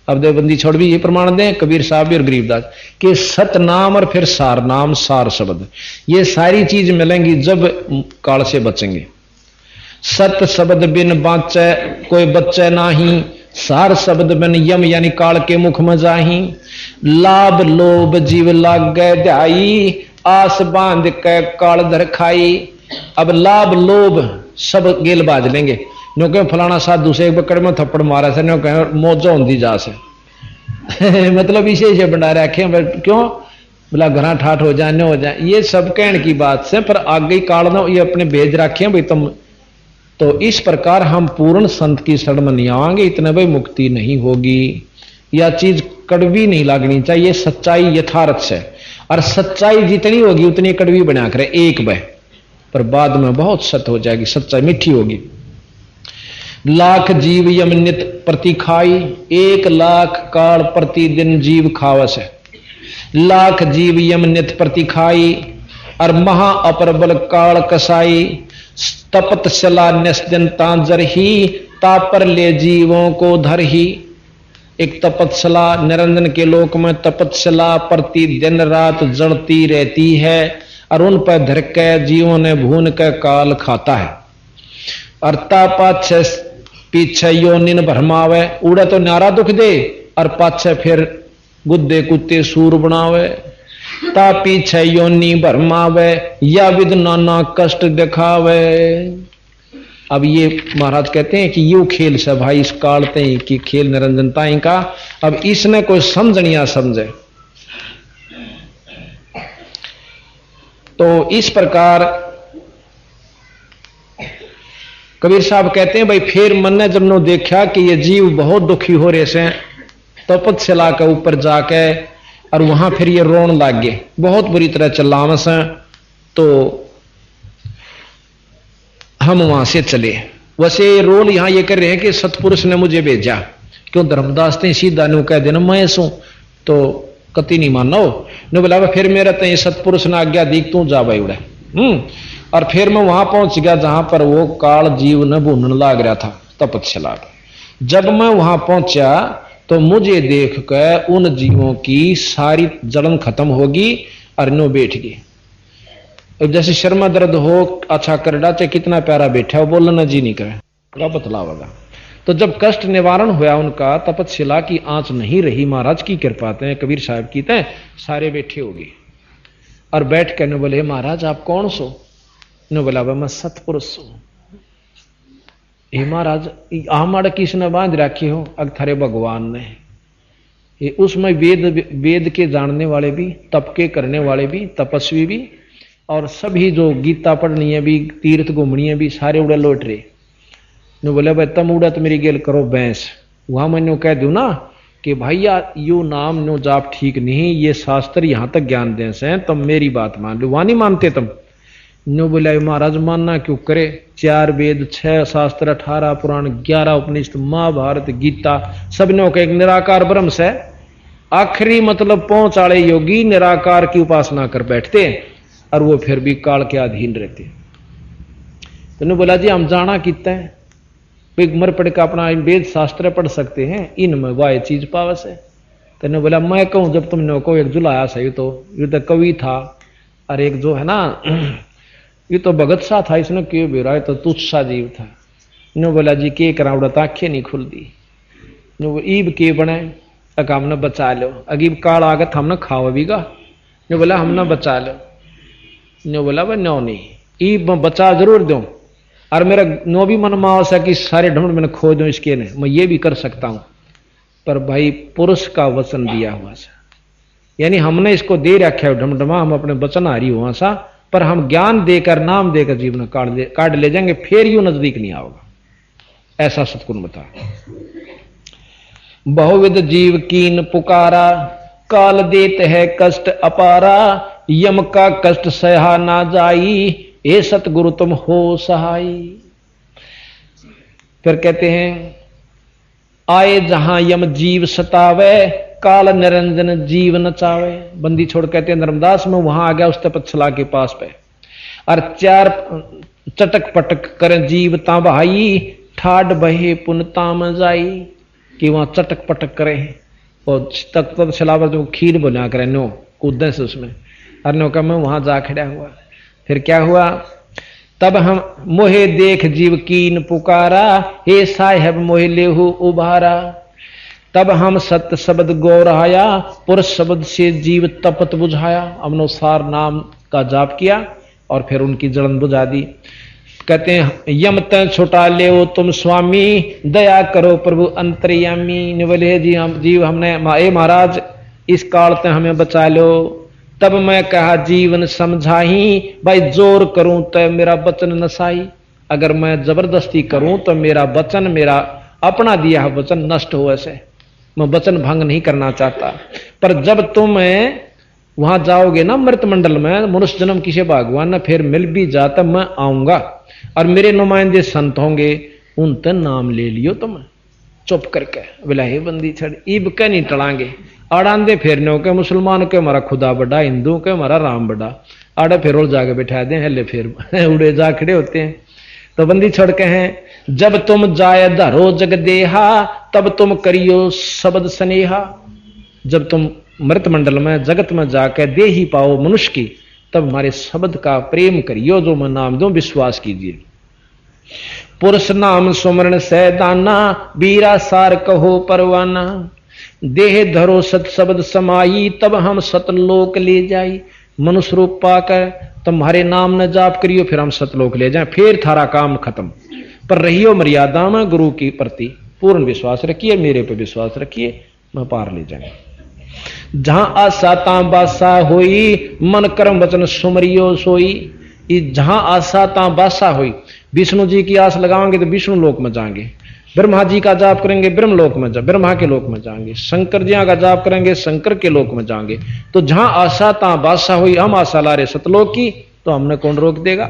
अब देवबंदी छोड़ भी ये प्रमाण दें कबीर साहब भी और गरीबदास कि सत नाम और फिर सार नाम सार शब्द, ये सारी चीज मिलेंगी जब काल से बचेंगे। सत शब्द बिन बाँचे कोई बच्चे नाही, सार शब्द बिन यम यानी काल के मुख में जाही। लाभ लोभ जीव लाग गए ध्याई, आस बांध के काल धर खाई। अब लाभ लोभ सब गेल बाज लेंगे, नो कह फलाना साधु से एक बकड़ में थप्पड़ मारा से, नो कह मौजा होती जा से मतलब इसे बना रखे क्यों बोला घरा ठाठ हो जाए हो जाए, ये सब कहने की बात से, पर आगे काल ना ये अपने भेज रखे भाई तुम। तो इस प्रकार हम पूर्ण संत की शरण में नहीं आवांगे, इतने भाई मुक्ति नहीं होगी। यह चीज कड़वी नहीं लगनी चाहिए, सच्चाई यथार्थ से, और सच्चाई जितनी होगी उतनी कड़वी बना करे एक बह, पर बाद में बहुत सत्य हो जाएगी, सच्चाई मीठी होगी। लाख जीव यम नित प्रति खाई, 1 लाख काल प्रतिदिन जीव खावस है। लाख जीव यम नित प्रति खाई, और महा अपर बल काल कसाई। तपतशला निस्जनता जरही, तापर ले जीवों को धर ही। एक तपतशला निरंजन के लोक में तपतशला प्रति दिन रात जड़ती रहती है और उन पर धर के जीवों ने भून के काल खाता है। और पाछे पीछे योनिन भरमावे, उड़े तो न्यारा दुख दे और पाछे फिर गुद्दे कुत्ते सूर बनावे। ता पीछे योनि भरमावे या विद नाना कष्ट दिखावे। अब ये महाराज कहते हैं कि यू खेल से भाई इस कालते ही कि खेल निरंजनताई का। अब इसने कोई समझनिया समझे तो इस प्रकार कबीर साहब कहते हैं भाई फिर मन ने जब नो देखा कि ये जीव बहुत दुखी हो रहे से तपतशिला के ऊपर जाके और वहां फिर ये रोन लाग गए, बहुत बुरी तरह चिल्लावस हैं। तो हम वहां से चले। वैसे रोल यहां ये कर रहे हैं कि सतपुरुष ने मुझे भेजा, क्यों धर्मदास ने सीधा नु कह देना मैं सू तो कति नहीं मानो ने बोला फिर मेरा तो सतपुरुष ने आज्ञा दी तू जा भाई उड़े। और फिर मैं वहां पहुंच गया जहां पर वो काल जीव न भूनने लाग रहा था तपतशिला। जब मैं वहां पहुंचा तो मुझे देख कर उन जीवों की सारी जलन खत्म होगी और नो बैठ गई। जैसे शर्मा दर्द हो अच्छा कर डाचे कितना प्यारा बैठा हो बोलना जी नहीं करे बतलावेगा। तो जब कष्ट निवारण हुआ उनका तपतशिला की आंच नहीं रही, महाराज की कृपा थे कबीर साहब की थे सारे बैठे हो गए और बैठ कर बोले महाराज आप कौन सो? ने बोला मैं सतपुरुष हूं। हे महाराज हमारा किसने बांध रखे हो? अग थारे भगवान ने। ये उसमें वेद के जानने वाले भी, तप के करने वाले भी, तपस्वी भी और सभी जो गीता पढ़नी है भी, तीर्थ घूमनी है भी, सारे उड़े लौट रहे। ने बोले भाई तम उड़ा तो मेरी गेल करो बैंस। वहां मैंने कह दू ना कि भैया यू नाम नो जाप ठीक नहीं, ये शास्त्र यहां तक ज्ञान दें से तुम मेरी बात मान लो। वहां नहीं मानते तुम। नो बोला महाराज मानना क्यों करे? 4 वेद 6 शास्त्र 18 पुराण 11 उपनिषद महाभारत गीता सब ने एक निराकार ब्रह्म से आखिरी मतलब पहुंच वाले योगी निराकार की उपासना कर बैठते और वो फिर भी काल के अधीन रहते। तो ने बोला जी हम जाना कितना है मर पड़ का अपना वेद शास्त्र पढ़ सकते हैं, इनमें वह चीज पावस है। तो ने बोला मैं कहूं जब तुमने को एक जुलाया सही तो ये तो कवि था और एक जो है ना ये तो भगत सा था, इसने क्यों बेरा तो तुच्छ सा जीव था। नो बोला जी के करावड़ा आंखें नहीं खुलती। नो ईब के बने तक हमने बचा लो, अगीब काल आगत हमने खाओ बीगा। नो बोला हमने बचा लो। नो बोला वह नो नहीं ईब बचा जरूर दो और मेरा नो भी मन माओ सा कि सारे ढूंढ मैंने खो दो इसके ने, मैं ये भी कर सकता हूं। पर भाई पुरुष का वचन दिया हुआ सा, यानी हमने इसको दे रखा है ढमढमा, हम अपने वचन हारी हुआ सा, पर हम ज्ञान देकर नाम देकर जीवन काट ले जाएंगे, फिर यूं नजदीक नहीं आओगा। ऐसा सतगुरु बता। बहुविध जीव कीन पुकारा, काल देत है कष्ट अपारा, यम का कष्ट सहा ना जाई, ए सतगुरु तुम हो सहाई। फिर कहते हैं आए जहां यम जीव सतावे, काल निरंजन जीव नचावे। बंदी छोड़ कहते हैं धर्मदास में वहां आ गया उस तपतशिला के पास पे और 4 चटक पटक करें जीव ता भाई, ठाड बहे पुनताम जाई। कि वहां चटक पटक करें और तपतशिला पर जो खीर बना करें नो कूदे से उसमें और नो का मैं वहां जा खड़ा हुआ। फिर क्या हुआ? तब हम मोहे देख जीव कीन पुकारा, हे साहेब मोहे लेहु उभारा। तब हम सत्य शब्द गौरहाया, पुरुष शब्द से जीव तपत बुझाया। हमने सार नाम का जाप किया और फिर उनकी जलन बुझा दी। कहते हैं यम तय छुटा ले तुम स्वामी, दया करो प्रभु अंतर्यामी। ने बोले जी हम जीव हमने ए महाराज इस काल ते हमें बचा लो। तब मैं कहा जीवन समझाही, भाई जोर करूं तो मेरा वचन नसाई। अगर मैं जबरदस्ती करूं तो मेरा वचन, मेरा अपना दिया हुआ वचन नष्ट हो। ऐसे मैं वचन भंग नहीं करना चाहता। पर जब तुम वहां जाओगे ना मृत मंडल में, मनुष्य जन्म किसी भगवान ने फिर मिल भी जाता, मैं आऊंगा और मेरे नुमाइंदे संत होंगे, उन ते नाम ले लियो तुम चुप करके। बोला हे बंदी छड़ ईब के नहीं टलांगे। आड़ांदे फेरने के मुसलमान के हमारा खुदा बड़ा, हिंदू के हमारा राम बड़ा। आड़े फिर और जाके बैठा दे हले फिर उड़े जा खड़े होते हैं। तो बंदी छोड़ के हैं, जब तुम जाय धरो जग देहा तब तुम करियो शब्द स्नेहा। जब तुम मृत मंडल में जगत में जाकर दे ही पाओ मनुष्य की, तब हमारे शब्द का प्रेम करियो जो मैं नाम दूं, विश्वास कीजिए। पुरुष नाम सुमरण से दाना, बीरा सार कहो परवाना। देह धरो सत शब्द समाई, तब हम सतलोक ले जाई। मनुष्य रूप पाकर तुम्हारे नाम न जाप करियो, फिर हम सतलोक ले जाएं, फिर थारा काम खत्म। पर रहियो मर्यादा में, गुरु की प्रति पूर्ण विश्वास रखिए, मेरे पे विश्वास रखिए, मैं पार ले जाए। जहां आशा ता बासा होई, मन कर्म वचन सुमरियो सोई। जहां आशा ता बासा हुई, विष्णु जी की आस लगाएंगे तो विष्णु लोक में जाएंगे, ब्रह्मा जी का जाप करेंगे ब्रह्म लोक में ब्रह्मा के लोक में जाएंगे, शंकर जी का जाप करेंगे शंकर के लोक में जाएंगे। तो जहां आशा ता बासा हुई, हम आशा ला रहे सतलोक की, तो हमने कौन रोक देगा?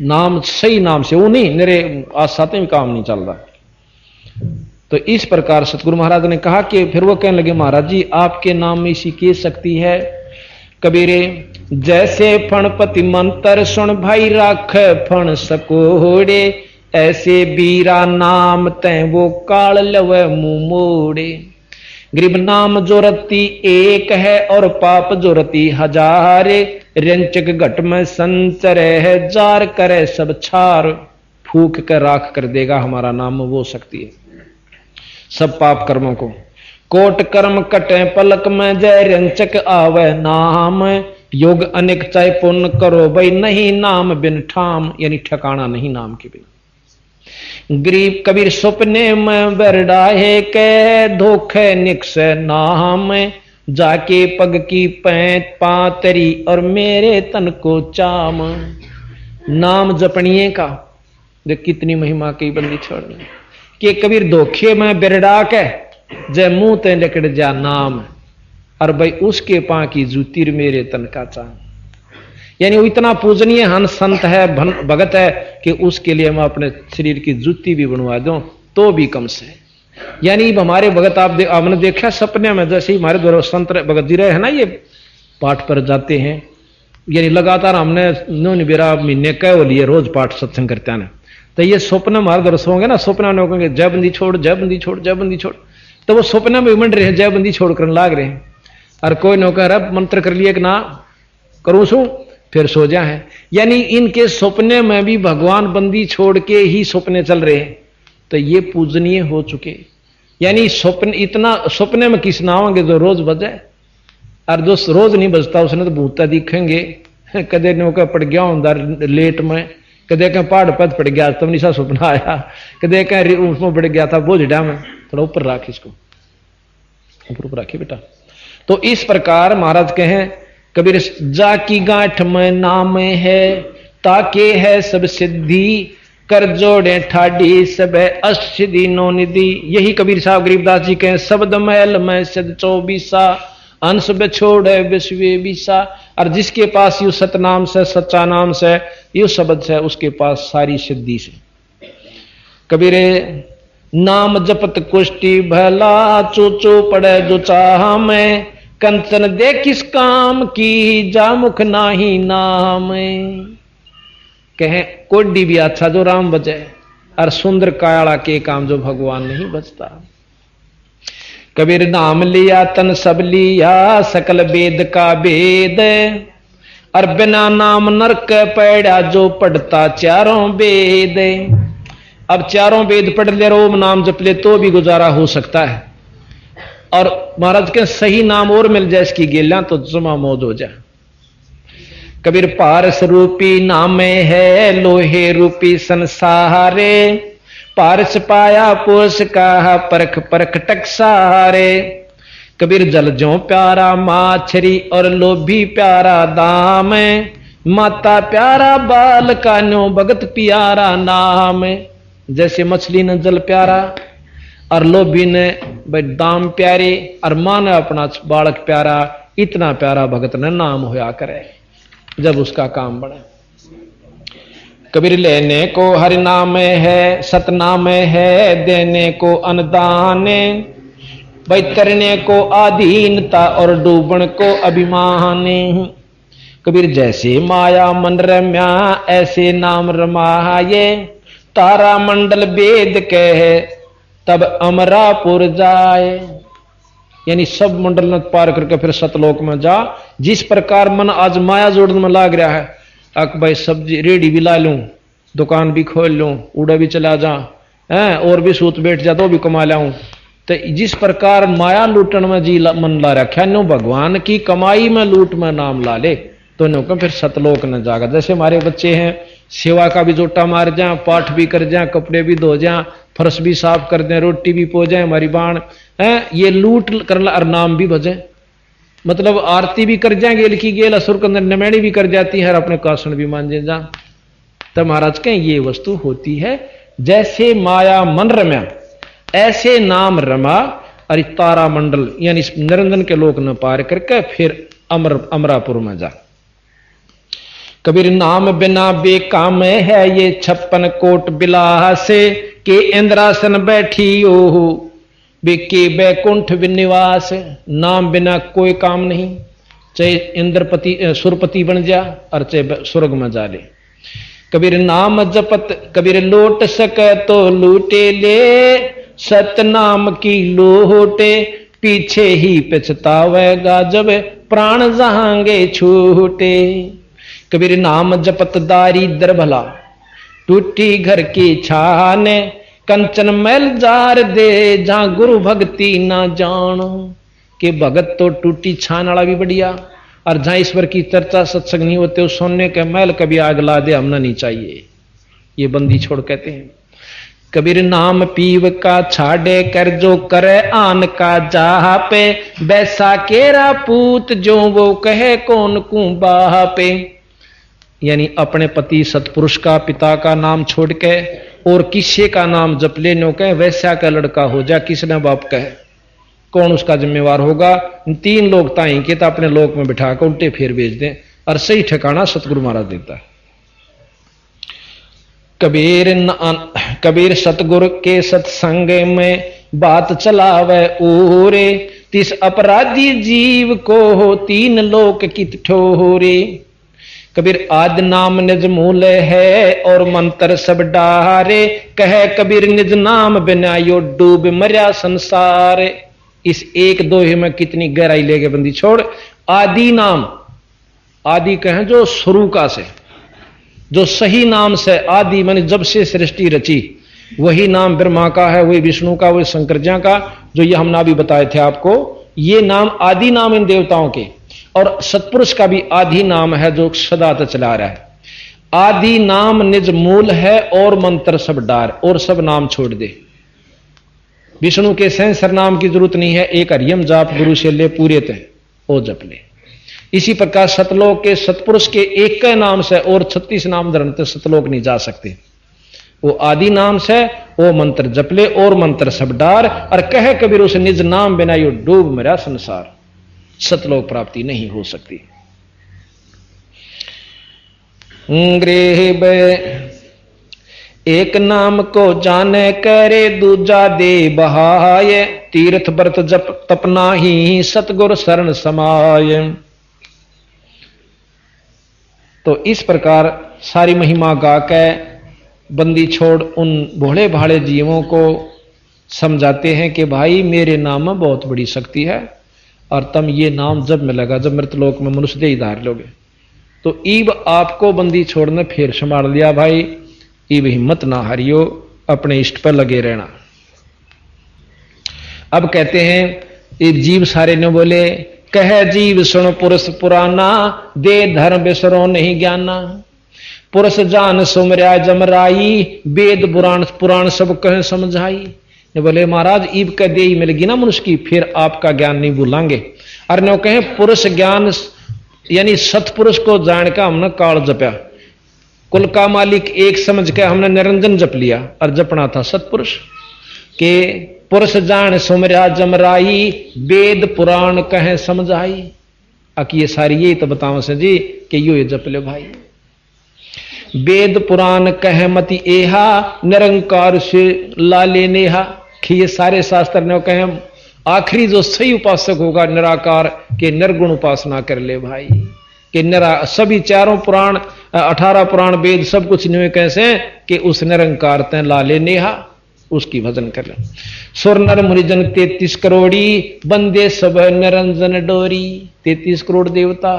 नाम सही नाम से वो नहीं, मेरे आशा तो काम नहीं चल रहा। तो इस प्रकार सतगुरु महाराज ने कहा कि फिर वो कहने लगे, महाराज जी आपके नाम में इसी की शक्ति है। कबीरे जैसे फणपति मंत्र सुन भाई राख फण सकोड़े, ऐसे बीरा नाम तय वो काल लवे मुंह मोड़े। गरीब नाम जो रति एक है और पाप जो रति हजारे, रंचक घट में संचर है जार करे सब छार। फूक कर राख कर देगा हमारा नाम, वो शक्ति है सब पाप कर्मों को। कोट कर्म कटे पलक में, जय रंचक आवे नाम। योग अनेक चाहे पुण्य करो भाई, नहीं नाम बिन ठाम, यानी ठिकाना नहीं नाम के बिन। गरीब कबीर सपने में बरडाहे के, धोखे निक्स नाम। जाके पग की पैंत पातरी और मेरे तन को चाम। नाम जपनिए का देख कितनी महिमा की बंदी छोड़नी कि कबीर धोखे में बिरडा के जय मुंह ते लिकड़ जा नाम, और भाई उसके पा की जूतीर मेरे तन का चाम। यानी वो इतना पूजनीय हन संत है भगत है कि उसके लिए मैं अपने शरीर की जूती भी बनवा दूं तो भी कम से। यानी हमारे भगत आपने देखा सपने में, जैसे ही हमारे द्वारा संत भगत जी रहे हैं ना, ये पाठ पर जाते हैं, यानी लगातार हमने नौन बेरा महीने कह लिए रोज पाठ सत्संग करते हैं, तो ये स्वप्न हमारे दर्शन होंगे ना, स्वप्न में कहेंगे जय बंदी छोड़ जय बंदी छोड़ जय बंदी छोड़, तो वो स्वप्न में मंड रहे हैं जय बंदी छोड़ कर लाग रहे हैं। और कोई नौकर अब मंत्र कर लिए कि ना करूं सू फिर सो जा है। यानी इनके सपने में भी भगवान बंदी छोड़ के ही सपने चल रहे हैं, तो ये पूजनीय हो चुके। यानी स्वप्न इतना सपने में किस नावांगे जो रोज बजे, और जो रोज नहीं बजता उसने तो भूता दिखेंगे। कदे नौका पड़ गया अंदर लेट में, कदे कहीं पहाड़ पद पड़ गया तब निशा सपना आया, कदे कहीं उसमें पड़ गया था बोझड़ा में। थोड़ा ऊपर राख, इसको ऊपर राखिए बेटा। तो इस प्रकार महाराज कहें कबीर जा की गांठ में नाम है, ताके है सब सिद्धि। कर जोड़े ठाडी सब अष्टसिद्धि नो निधि। यही कबीर साहब गरीबदास जी कहें शब्द महल में सद 24 अंश बिछोड़े विश्व बीसा। और जिसके पास यू सतनाम से सच्चा नाम से यू शब्द से उसके पास सारी सिद्धि से। कबीरे नाम जपत कुष्टि भला, चो पड़े जो चाह में। कंचन दे किस काम की, जा मुख नाही नाम। कहें कोडी भी अच्छा जो राम बजे, और सुंदर कायाड़ा के काम जो भगवान नहीं बचता। कबीर नाम लिया तन सब लिया, सकल वेद का वेद। और बिना नाम नरक पैड़ा, जो पढ़ता चारों वेद। अब चारों वेद पढ़ ले, रोम नाम जप ले तो भी गुजारा हो सकता है। और महाराज के सही नाम और मिल जाए इसकी गेला तो जमा मौज हो जाए। कबीर पारस रूपी नाम है, लोहे रूपी संसारे। पारस पाया पोष का, परख परख टकसारे। कबीर जल जो प्यारा माछरी, और लोभी प्यारा दाम। माता प्यारा बाल का, न्यो भगत प्यारा नाम। जैसे मछली ने जल प्यारा, और लोभी ने भाई दाम प्यारे, और मां ने अपना बालक प्यारा। इतना प्यारा भगत ने नाम होया करे जब उसका काम बढ़े। कबीर लेने को हरि नाम है, सतनाम है, देने को अनुदान। भाई तरने को आधीनता, और डूबण को अभिमान। कबीर जैसे माया मन रम्या ऐसे नाम रमाये, तारा मंडल वेद कहे तब अमरापुर जाए। यानी सब मंडल न पार करके फिर सतलोक में जा। जिस प्रकार मन आज माया जोड़न में लाग रहा है, अक भाई सब्जी रेडी भी ला लूं, दुकान भी खोल लूं, उड़ा भी चला जा है, और भी सूत बैठ जा तो भी कमा लाऊं। तो जिस प्रकार माया लूटन में जी मन ला रखा नो, भगवान की कमाई में लूट में नाम ला ले तो नो का फिर सतलोक न जागा। जैसे हमारे बच्चे हैं, सेवा का भी जोटा मार जाए, पाठ भी कर जाए, कपड़े भी धो जाए, फर्श भी साफ कर दें, रोटी भी पो जाए, हमारी बाण है, ये लूट कर और नाम भी भजे। मतलब आरती भी कर जाए गेल की गेल, असुर कंदर नमैणी भी कर जाती है, और अपने कासन भी मांजे जा। तब महाराज कहें ये वस्तु होती है, जैसे माया मन रम्या ऐसे नाम रमा, और तारा मंडल यानी निरंजन के लोक न पार करके फिर अमरापुर में जा। कबीर नाम बिना बेकाम है ये 56 कोट बिलास, के इंद्रासन बैठी ओहो बेके बैकुंठ विनिवास। नाम बिना कोई काम नहीं, चाहे इंद्रपति सुरपति बन जा और चाहे स्वर्ग में जा ले। कबीर नाम जपत कबीर लोट सके तो लूटे ले, सतनाम की लोटे पीछे ही पछतावेगा जब प्राण जहांगे छूटे। कबीर नाम जपत दारिद्र भला, टूटी घर की छाने, कंचन मैल जार दे जहां गुरु भक्ति ना जानो। के भगत तो टूटी छान वाला भी बढ़िया, और जहां ईश्वर की चर्चा सत्संग नहीं होते उस सोने के मैल कभी आग ला दे, हमना नहीं चाहिए। ये बंदी छोड़ कहते हैं। कबीर नाम पीव का छाड़े कर जो करे आन का जाहा पे, बैसा केरा पूत जो वो कहे कौन कू बाहा पे। यानी अपने पति सतपुरुष का पिता का नाम छोड़ के और किसी का नाम जप लेने कहे, वैसा का लड़का हो जा, किसने बाप कहे, कौन उसका जिम्मेवार होगा। 3 लोग ताई के तो अपने लोक में बिठा कर उल्टे फेर भेज दें, और सही ठिकाना सतगुरु महाराज देता है। कबीर सतगुरु के सत्संग में बात चलावे ओरे, तिस अपराधी जीव को हो 3 लोक कित ठोरे। कबीर आदि नाम निज मूल है और मंत्र सब डारे, कहे कबीर निज नाम बिना यो डूब मर्या संसार। इस 1-2 में कितनी गहराई लेके बंदी छोड़। आदि नाम, आदि कहें जो शुरू का से, जो सही नाम से आदि माने जब से सृष्टि रची, वही नाम ब्रह्मा का है, वही विष्णु का, वही शंकर जी का, जो ये हमने अभी बताए थे आपको। ये नाम आदि नाम इन देवताओं के, और सतपुरुष का भी आदि नाम है जो सदा तक चला रहा है। आदि नाम निज मूल है और मंत्र सब डार, और सब नाम छोड़ दे। विष्णु के सहस्र नाम की जरूरत नहीं है, एक हरियम जाप गुरु से ले पूरे थे ओ जप ले। इसी प्रकार सतलोक के सतपुरुष के एक के नाम से और 36 नाम धरते सतलोक नहीं जा सकते। वो आदि नाम से वो मंत्र जप ले और मंत्र सब डार, और कहे कबीर उस निज नाम बिना यो डूब मेरा संसार। सतलोक प्राप्ति नहीं हो सकती। गृह एक नाम को जाने करे, दूजा दे बहाय, तीर्थ व्रत जप तपना ही सतगुर शरण समाय। तो इस प्रकार सारी महिमा गा के बंदी छोड़ उन भोले भाले जीवों को समझाते हैं कि भाई मेरे नाम में बहुत बड़ी शक्ति है, और तुम ये नाम जब मिलेगा जब मृतलोक में मनुष्य देह धार लोगे। तो ईब आपको बंदी छोड़ने फिर संभाल लिया भाई, ईब हिम्मत ना हारियो, अपने इष्ट पर लगे रहना। अब कहते हैं ये जीव सारे ने बोले, कह जीव सुन पुरुष पुराना, दे धर्म बिसरो नहीं ज्ञाना। पुरुष जान सुमर्या जमराई, वेद पुराण सब कह समझाई। ने बोले महाराज ईब का दे मिलेगी ना मनुष्य की, फिर आपका ज्ञान नहीं भूलांगे। और ने कहे पुरुष ज्ञान यानी सतपुरुष को जान का हमने काल जपया, कुल का मालिक एक समझ के हमने निरंजन जप लिया, और जपना था सतपुरुष के। पुरुष जान सुमर्या जमराई, वेद पुराण कहे समझाई। अक ये सारी यही तो बताओ से जी कि यो ये जप ले भाई। वेद पुराण कह मति एहा, निरंकार से लाले नेहा। कि ये सारे शास्त्र ने कहे आखिरी जो सही उपासक होगा निराकार के निर्गुण उपासना कर ले भाई। कि सभी चारों पुराण 18 पुराण वेद सब कुछ नहीं कैसे कि उस निरंकार ते लाले नेहा उसकी भजन कर ले। सुर नर मुनिजन 33 करोड़ी बंदे सब निरंजन डोरी। 33 करोड़ देवता,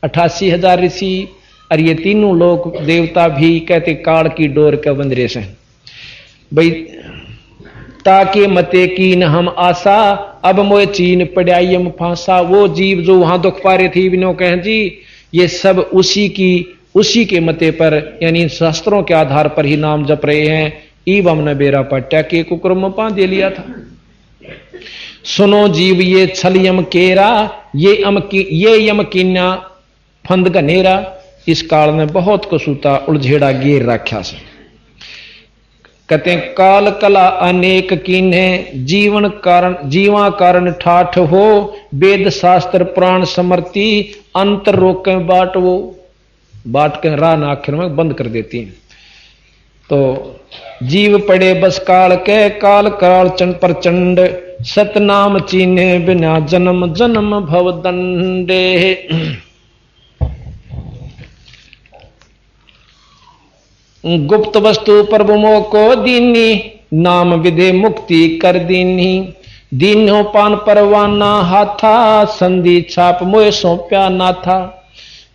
88,000 ऋषि और ये तीनों लोग देवता भी कहते काल की डोर के बंदरे से भाई। ताकि मते कीन हम आशा अब मोए चीन पड़ाइम फांसा। वो जीव जो वहां दुख पा रहे थे बिनो कह जी ये सब उसी के मते पर यानी शास्त्रों के आधार पर ही नाम जप रहे हैं। ईब हमने बेरा पट्टा के कुक्रम पा दे लिया था। सुनो जीव ये छल यम केरा ये यम कीन्या फंद गनेरा। इस काल में बहुत कसूता उलझेड़ा गेर रखा से कहते हैं काल कला अनेक कीन्हे जीवा कारण ठाठ हो। वेद शास्त्र पुराण समर्ति अंतर रोके बाट वो बाट के राह न आखिर में बंद कर देती हैं। तो जीव पड़े बस काल के काल काल चंड प्रचंड सतनाम चीने बिना जन्म जन्म भव दंडे। गुप्त वस्तु प्रभु को दीनी नाम विदे मुक्ति कर दीनी। दीनो पान परवाना हाथा संधि छाप मोह सौंप्या ना था।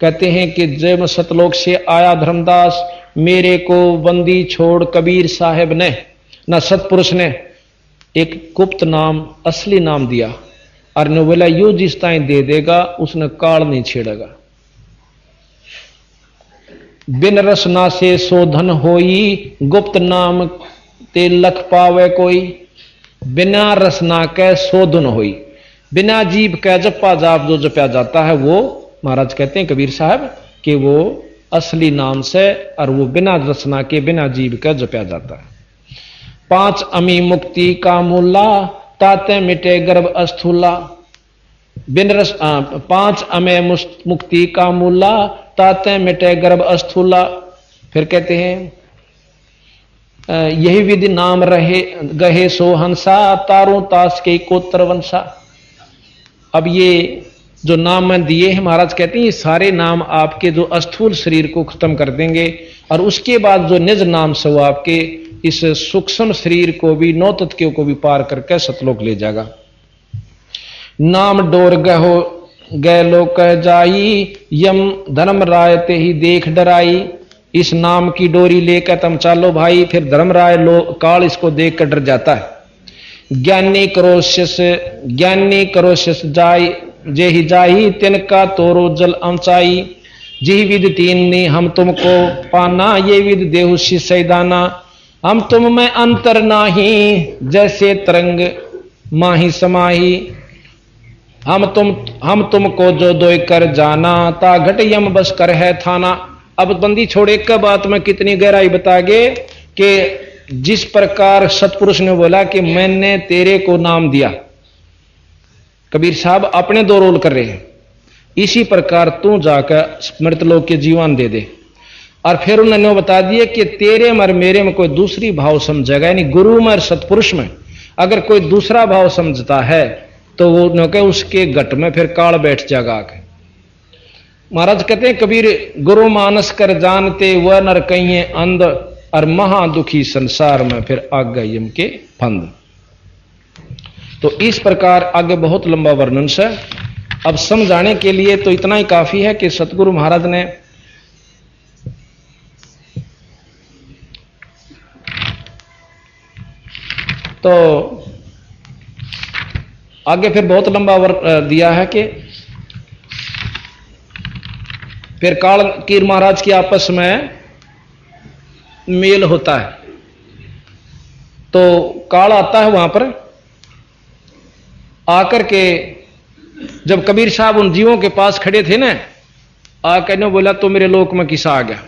कहते हैं कि जब सतलोक से आया धर्मदास मेरे को बंदी छोड़ कबीर साहब ने ना सतपुरुष ने एक गुप्त नाम असली नाम दिया और ने बोला यू जिस ताई दे देगा उसने काल नहीं छेड़ेगा। बिन रसना से शोधन होई गुप्त नाम ते लख पावे कोई। बिना रसना के शोधन होई बिना जीव के जपा जाप जो जपया जाता है वो महाराज कहते हैं कबीर साहब कि वो असली नाम से और वो बिना रसना के बिना जीव का जपया जाता है। 5 अमी मुक्ति का मूला ताते मिटे गर्भ अस्थूला। बिन रस 5 अमे मुक्ति का मूला ताते मिटे गर्भ अस्थूला। फिर कहते हैं यही विधि नाम रहे गहे सो हंसा तारों तास के कोत्र वंशा। अब ये जो नाम मैं दिए हैं महाराज कहते हैं ये सारे नाम आपके जो अस्थूल शरीर को खत्म कर देंगे और उसके बाद जो निज नाम से वो आपके इस सूक्ष्म शरीर को भी 9 तत्वों को भी पार करके सतलोक ले जाएगा। नाम डोर गहो गए लोग कह जाई यम धर्म राय ते ही देख डराई। इस नाम की डोरी लेकर तुम चालो भाई। फिर धर्मराय काल इसको देख कर डर जाता है। ज्ञानी करोशस जाई जे ही जाही तिनका तोरो जल अंचाई। जी विद 3 ने हम तुमको पाना ये विद देहुषि सैदाना। हम तुम में अंतर नाही जैसे तरंग माही समाही। हम तुमको जो दोय कर जाना ता घट यम बस कर है थाना। अब बंदी छोड़े का बात में कितनी गहराई बतागे कि जिस प्रकार सतपुरुष ने बोला कि मैंने तेरे को नाम दिया कबीर साहब अपने 2 रोल कर रहे हैं इसी प्रकार तू जाकर मृतलोक के जीवन दे दे। और फिर उन्होंने बता दिया कि तेरे में और मेरे में कोई दूसरी भाव समझेगा यानी गुरु में और सतपुरुष में अगर कोई दूसरा भाव समझता है तो वो कहे उसके घट में फिर काल बैठ जाएगा आके। महाराज कहते हैं कबीर गुरु मानस कर जानते वह नर कहिए अंध और महा दुखी संसार में फिर आग गए यम के फंद। तो इस प्रकार आगे बहुत लंबा वर्णन से अब समझाने के लिए तो इतना ही काफी है कि सतगुरु महाराज ने तो आगे फिर बहुत लंबा दिया है कि फिर काल कीर महाराज की आपस में मेल होता है। तो काल आता है वहां पर आकर के जब कबीर साहब उन जीवों के पास खड़े थे ना आकर ने बोला तो मेरे लोक में किसा आ गया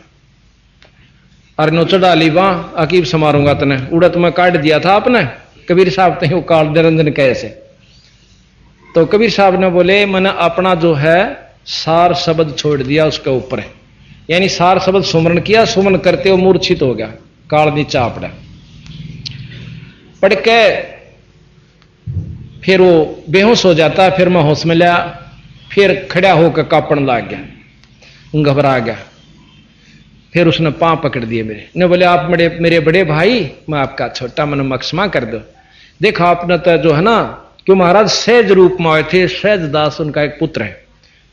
और नो चढ़ा ली वहां अकीब समारूंगा तने उड़त में काट दिया था आपने कबीर साहब ते वो काल निरंजन कैसे। तो कबीर साहब ने बोले मैंने अपना जो है सार शब्द छोड़ दिया उसके ऊपर यानी सार शब्द सुमरण किया सुमन करते हो मूर्छित हो गया काल नीचा पड़ा पढ़ के फिर वो बेहोश हो जाता है। फिर मैं होश में लिया फिर खड़ा होकर कांपने लग गया घबरा गया। फिर उसने पांव पकड़ दिए मेरे ने, बोले आप मेरे बड़े भाई, मैं आपका छोटा, मन मक्षमा कर दो। देखो आपने तो जो है ना, क्यों महाराज सहज रूप में आए थे, सहज दास उनका एक पुत्र है,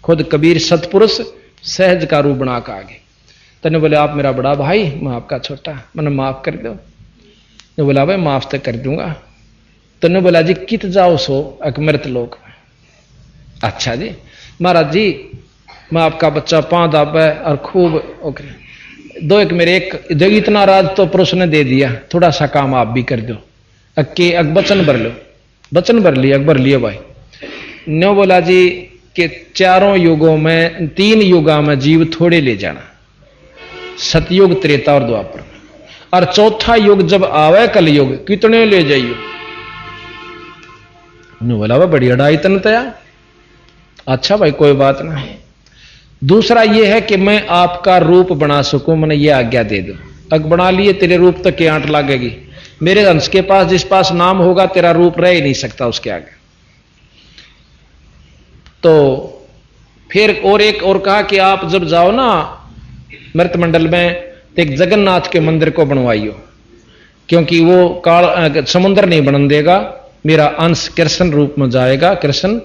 खुद कबीर सतपुरुष सहज का रूप बना के आगे। तने बोले आप मेरा बड़ा भाई, मैं आपका छोटा, मैंने माफ कर दो। ने बोला भाई माफ तो कर दूंगा। तने बोला जी कित जाओ सो अकमृत लोक में। अच्छा जी महाराज जी, मैं आपका बच्चा पांव दाबे और खूब ओके दो, एक मेरे एक जो इतना राज तो पुरुष ने दे दिया, थोड़ा सा काम आप भी कर दो, अक्के वचन भर लो। वचन भर लिया, भर लिया भाई। नो बोला जी कि चारों युगों में, 3 युगा में जीव थोड़े ले जाना, सतयुग त्रेता और द्वापर, और चौथा युग जब आवे कलयुग कितने ले जाइयो। बोला भाई बड़ी अड़ाई तन तया। अच्छा भाई कोई बात नहीं। दूसरा यह है कि मैं आपका रूप बना सकूं, मैंने ये आज्ञा दे दो। अग बना लिए तेरे रूप तक की आंट लगेगी, मेरे अंश के पास जिस पास नाम होगा तेरा रूप रह ही नहीं सकता उसके आगे। तो फिर और एक और कहा कि आप जब जाओ ना मृत मंडल में, तो एक जगन्नाथ के मंदिर को बनवाइयो, क्योंकि वो काल समुद्र नहीं बन देगा, मेरा अंश कृष्ण रूप में जाएगा, कृष्ण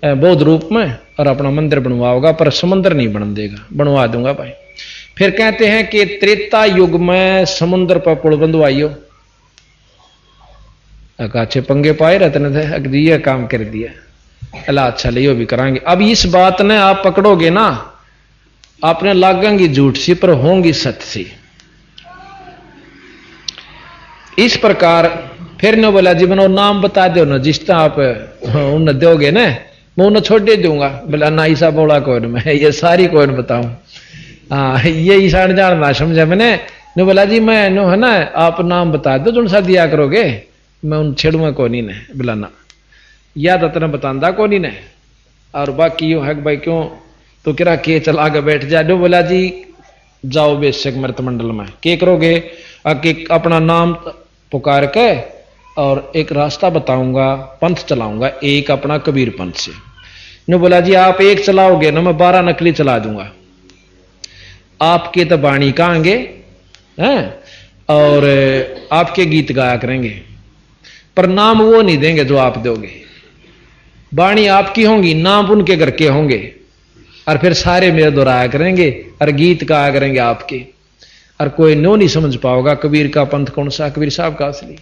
बौद्ध रूप में, और अपना मंदिर बनवाओगा, पर समुद्र नहीं बन देगा। बनवा दूंगा भाई। फिर कहते हैं कि त्रेता युग में समुद्र पर पुल बंधवाइयो। अच्छे पंगे पाए रहते थे, अगदी यह काम कर दिया। अल्लाह अच्छा लियो भी कराएंगे। अब इस बात ने आप पकड़ोगे ना, आपने लागेंगी झूठ सी पर होंगी सत्य सी। इस प्रकार फिर ने बोला जी बनो नाम बता दो ना, जिस तरह आप उन्हें दोगे ना, मैं उन्हें छोड़ दे दूंगा। बोला ना ईसा बोला कौन, मैं ये सारी कौन बताऊं। हाँ ये ईशान जान ना समझा मैंने। ने बोला जी मैं नो है ना, आप नाम बता दो जो सा दिया करोगे, मैं उन छेड़ूंगा कौन ही ने। बोला ना याद अतना बतांदा कौन ही ने, और बाकी यूं है भाई क्यों तो किरा के चला के बैठ जा। जो बोला जी जाओ बेशक मृत मंडल में, के करोगे आके अपना नाम पुकार के, और एक रास्ता बताऊंगा, पंथ चलाऊंगा, एक अपना कबीर पंथ से। ने बोला जी आप एक चलाओगे ना, मैं 12 नकली चला दूंगा। आपके तो बाणी कहांगे हैं, और आपके गीत गाया करेंगे, पर नाम वो नहीं देंगे जो आप दोगे। बाणी आपकी होंगी, नाम उनके घर के होंगे, और फिर सारे मेरे दोहराया करेंगे, और गीत गाया करेंगे आपके, और कोई नो नहीं समझ पाओगा कबीर का पंथ कौन सा, कबीर साहब का असली।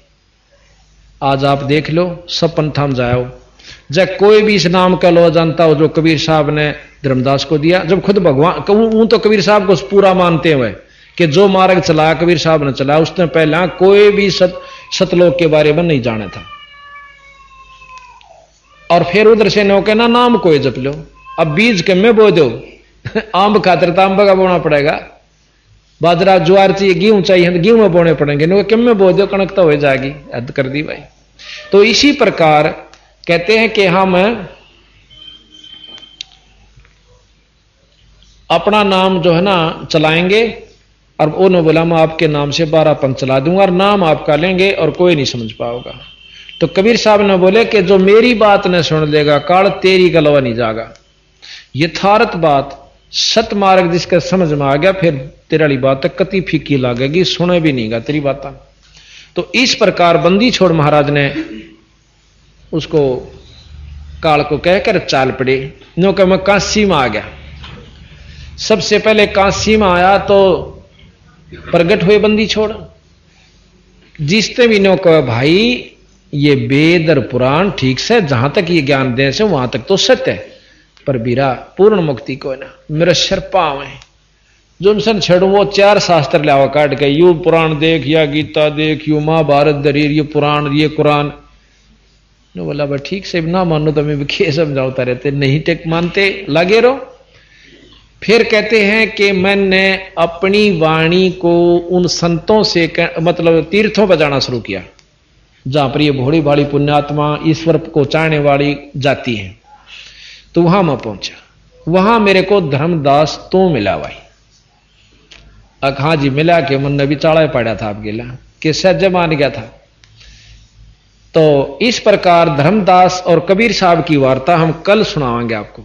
आज आप देख लो सब पंथा में जाओ, जब कोई भी इस नाम का लो जानता हो जो कबीर साहब ने धर्मदास को दिया, जब खुद भगवान वो तो कबीर साहब को पूरा मानते हुए कि जो मार्ग चलाया कबीर साहब ने चलाया, उसने पहला कोई भी सतलोक के बारे में नहीं जाना था। और फिर उधर से नो कहना नाम कोई जप लो, अब बीज के में बो दो आंब खातर तो आंब का बोना पड़ेगा, बाजरा ज्वार चाहिए, गेहूं चाहिए तो गेहूं में बोने पड़ेंगे, नो किम में बो दो कणक तो हो जाएगी। हद कर दी भाई। तो इसी प्रकार कहते हैं कि हम अपना नाम जो है ना चलाएंगे, और उन्होंने बोला मैं आपके नाम से 12 पंथ चला दूंगा, और नाम आपका लेंगे और कोई नहीं समझ पाओगा। तो कबीर साहब ने बोले कि जो मेरी बात न सुन लेगा, काल तेरी गलवा नहीं जागा। यथार्थ बात सत मार्ग जिसका समझ में आ गया, फिर तेरा वाली बात कति फीकी लगेगी, सुने भी नहीं गा तेरी बात। तो इस प्रकार बंदी छोड़ महाराज ने उसको काल को कहकर चाल पड़े। नो कि मैं काशी में आ गया। सबसे पहले काशी में आया तो प्रगट हुए बंदी छोड़, जिसने भी नो कहा भाई ये वेद और पुराण ठीक से जहां तक ये ज्ञान दे से वहां तक तो सत्य है, पर बीरा पूर्ण मुक्ति को ना मेरा शर पाव है जो सन छेड़ू वो 4 शास्त्र लावा काट के, यू पुराण देख, या गीता देख, यू महाभारत दरीर, ये पुराण ये कुरान। ने बोला भाई ठीक से ना मानो तो मैं खे समझाता रहते, नहीं टेक मानते लगे रहो। फिर कहते हैं कि मैंने अपनी वाणी को उन संतों से मतलब तीर्थों पर जाना शुरू किया जहां पर ये भोली भाली पुण्यात्मा ईश्वर को चाहने वाली जाती है। तो वहां मैं पहुंचा, वहां मेरे को धर्मदास तो मिला भाई। हाँ जी मिला के मन ने भी चाड़ा पड़ा था आप गिला कि सज्ज मान गया था। तो इस प्रकार धर्मदास और कबीर साहब की वार्ता हम कल सुनावांगे आपको।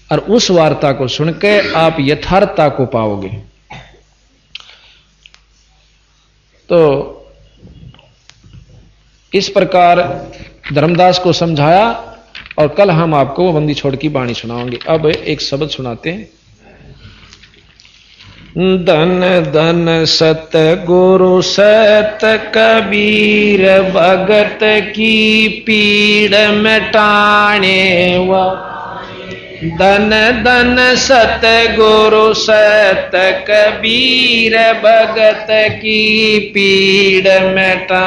और उस वार्ता को सुनकर आप यथार्थता को पाओगे। तो इस प्रकार धर्मदास को समझाया और कल हम आपको वो बंदी छोड़ की वाणी सुनाओगे। अब एक शब्द सुनाते हैं। धन धन सत गुरु सत कबीर भगत की पीड़ मिटाने वा। धन धन सत गुरु सत कबीर भगत की पीड़ मिटा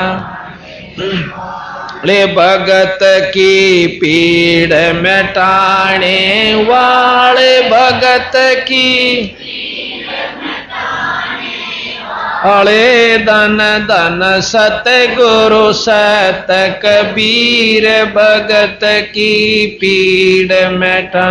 ले। भगत की पीड़ मिटाने वाले भगत की अले। धन धन सत गुरु सत कबीर भगत की पीड़ मिटा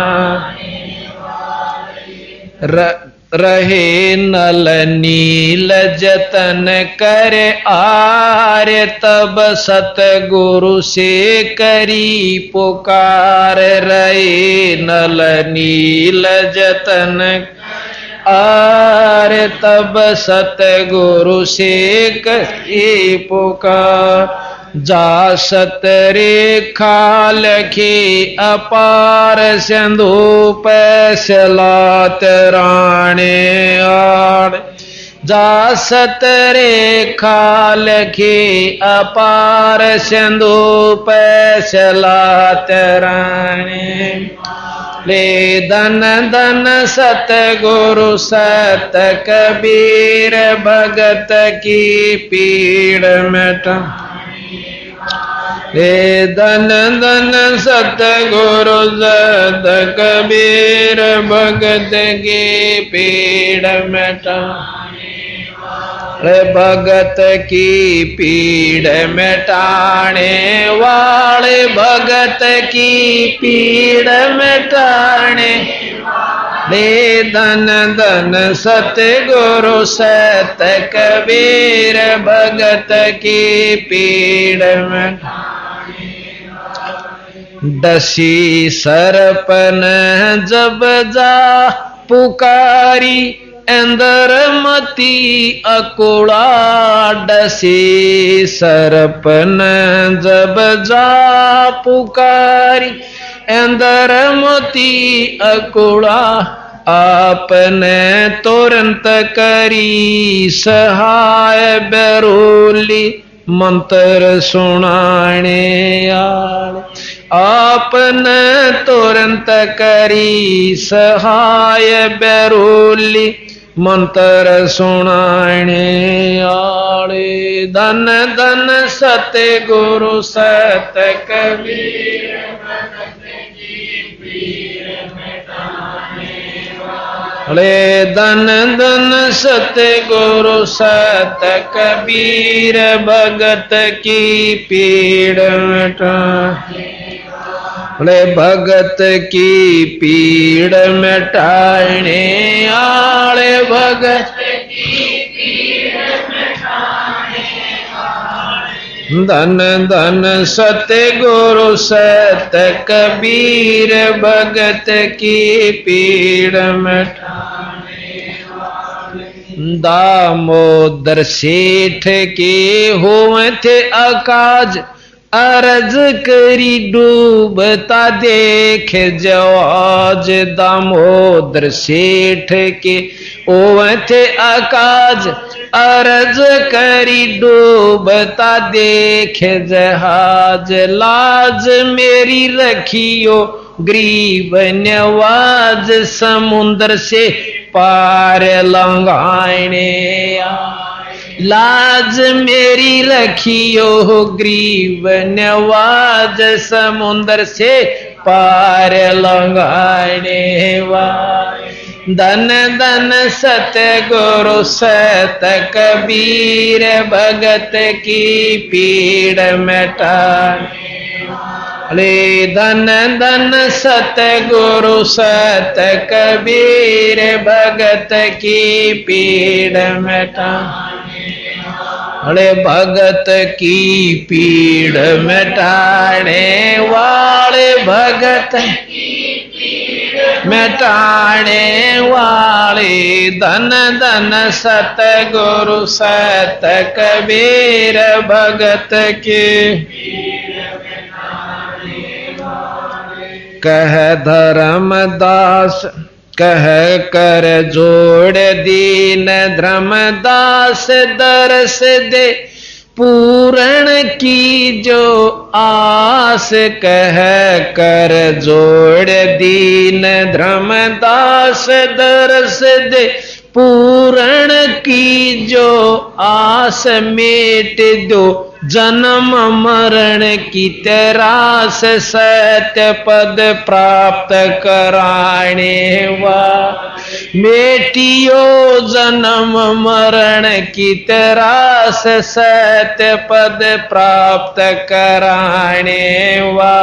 रहे नल नील जतन कर आर्य। तब सतगुरु से करी पुकार रहे नल नील जतन आर्य। तब सतगुरु से करी पुकार जा सत रेखा लखी अपार सिंधु पैसलात राणे आड़। जा सत रेखा लखी अपार सिंधु पैसलात राणे ले। धन धन सत गुरु सत कबीर भगत की पीड़ मिटा ले। धन धन सत गुरु सत कबीर भगत की पीड़ मिटा रे। भगत की पीड़ मिटाने वाले भगत की पीड़ मिटाने ले। धन धन सत गुरु सत कबीर भगत की पीड़ मिटाने। डसी सरपन जब जा पुकारी अंदर मती अकुड़ा। डसी सरपन जब जा पुकारी अंदर मती अकुड़ा। आपने तुरंत करी सहाय बेरोली मंत्र सुनाने आले। आपने तुरंत करी सहाय बेरोली मंत्र सुनाने आले। धन धन सत गुरु सत कबीर भगत की पीड़ मिटाने वाले। धन धन सत गुरु सत कबीर भगत की पीड़ मिटाने ले। भगत की पीड़ मिटाने आले भगत की पीड़ मिटाने आले। धन धन सत गुरु सत कबीर भगत की पीड़ मिटाने वाले। दामोदर सेठ के हुए थे अकाज। अरज करी डूबता देख जवाज। दामोदर सेठ के ओवे थे अकाज। अरज करी डूबता देख जहाज। लाज मेरी रखियो ग्रीब नवाज। समुद्र से पार लंघाने लाज मेरी रखियो ग्रीव नवाज। समुद्र से पार लंघाने वाले। धन धन सत गुरु सत कबीर भगत की पीड़ मिटाने वाले। धन धन सत गुरु सत कबीर भगत की पीड़ मिटाने वाले। भगत की पीड़ मिटाने वाले भगत की पीड़ मिटाने वाले धन धन सतगुरु सत कबीर भगत के कह धर्मदास कह कर जोड़ दीन धर्मदास दरस दे पूर्ण की जो आस कह कर जोड़ दीन धर्मदास दरस दे पूर्ण की जो आस मेट दो जन्म मरण की तरास सत्य पद प्राप्त कराने वा मेटियो जन्म मरण की तरास सत्य पद प्राप्त कराने वा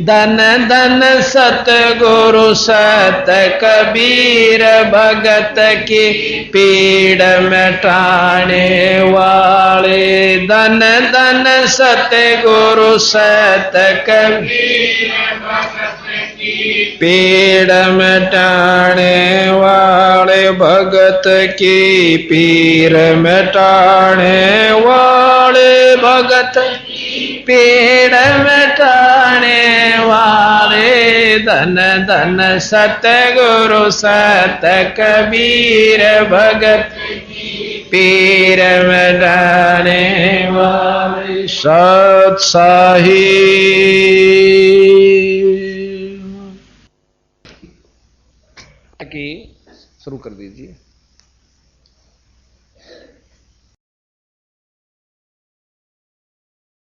धन धन सतगुरु सत कबीर भगत की पीड़ मिटाने वाले धन धन सतगुरु सत कबीर भगत की पीड़ मिटाने वाले भगत की पीर मिटाने वाले भगत पीड़ मिटाने वाले धन धन सतगुरु सत कबीर भगत पीर मिटाने वाले सत साहिब की शुरू कर दीजिए।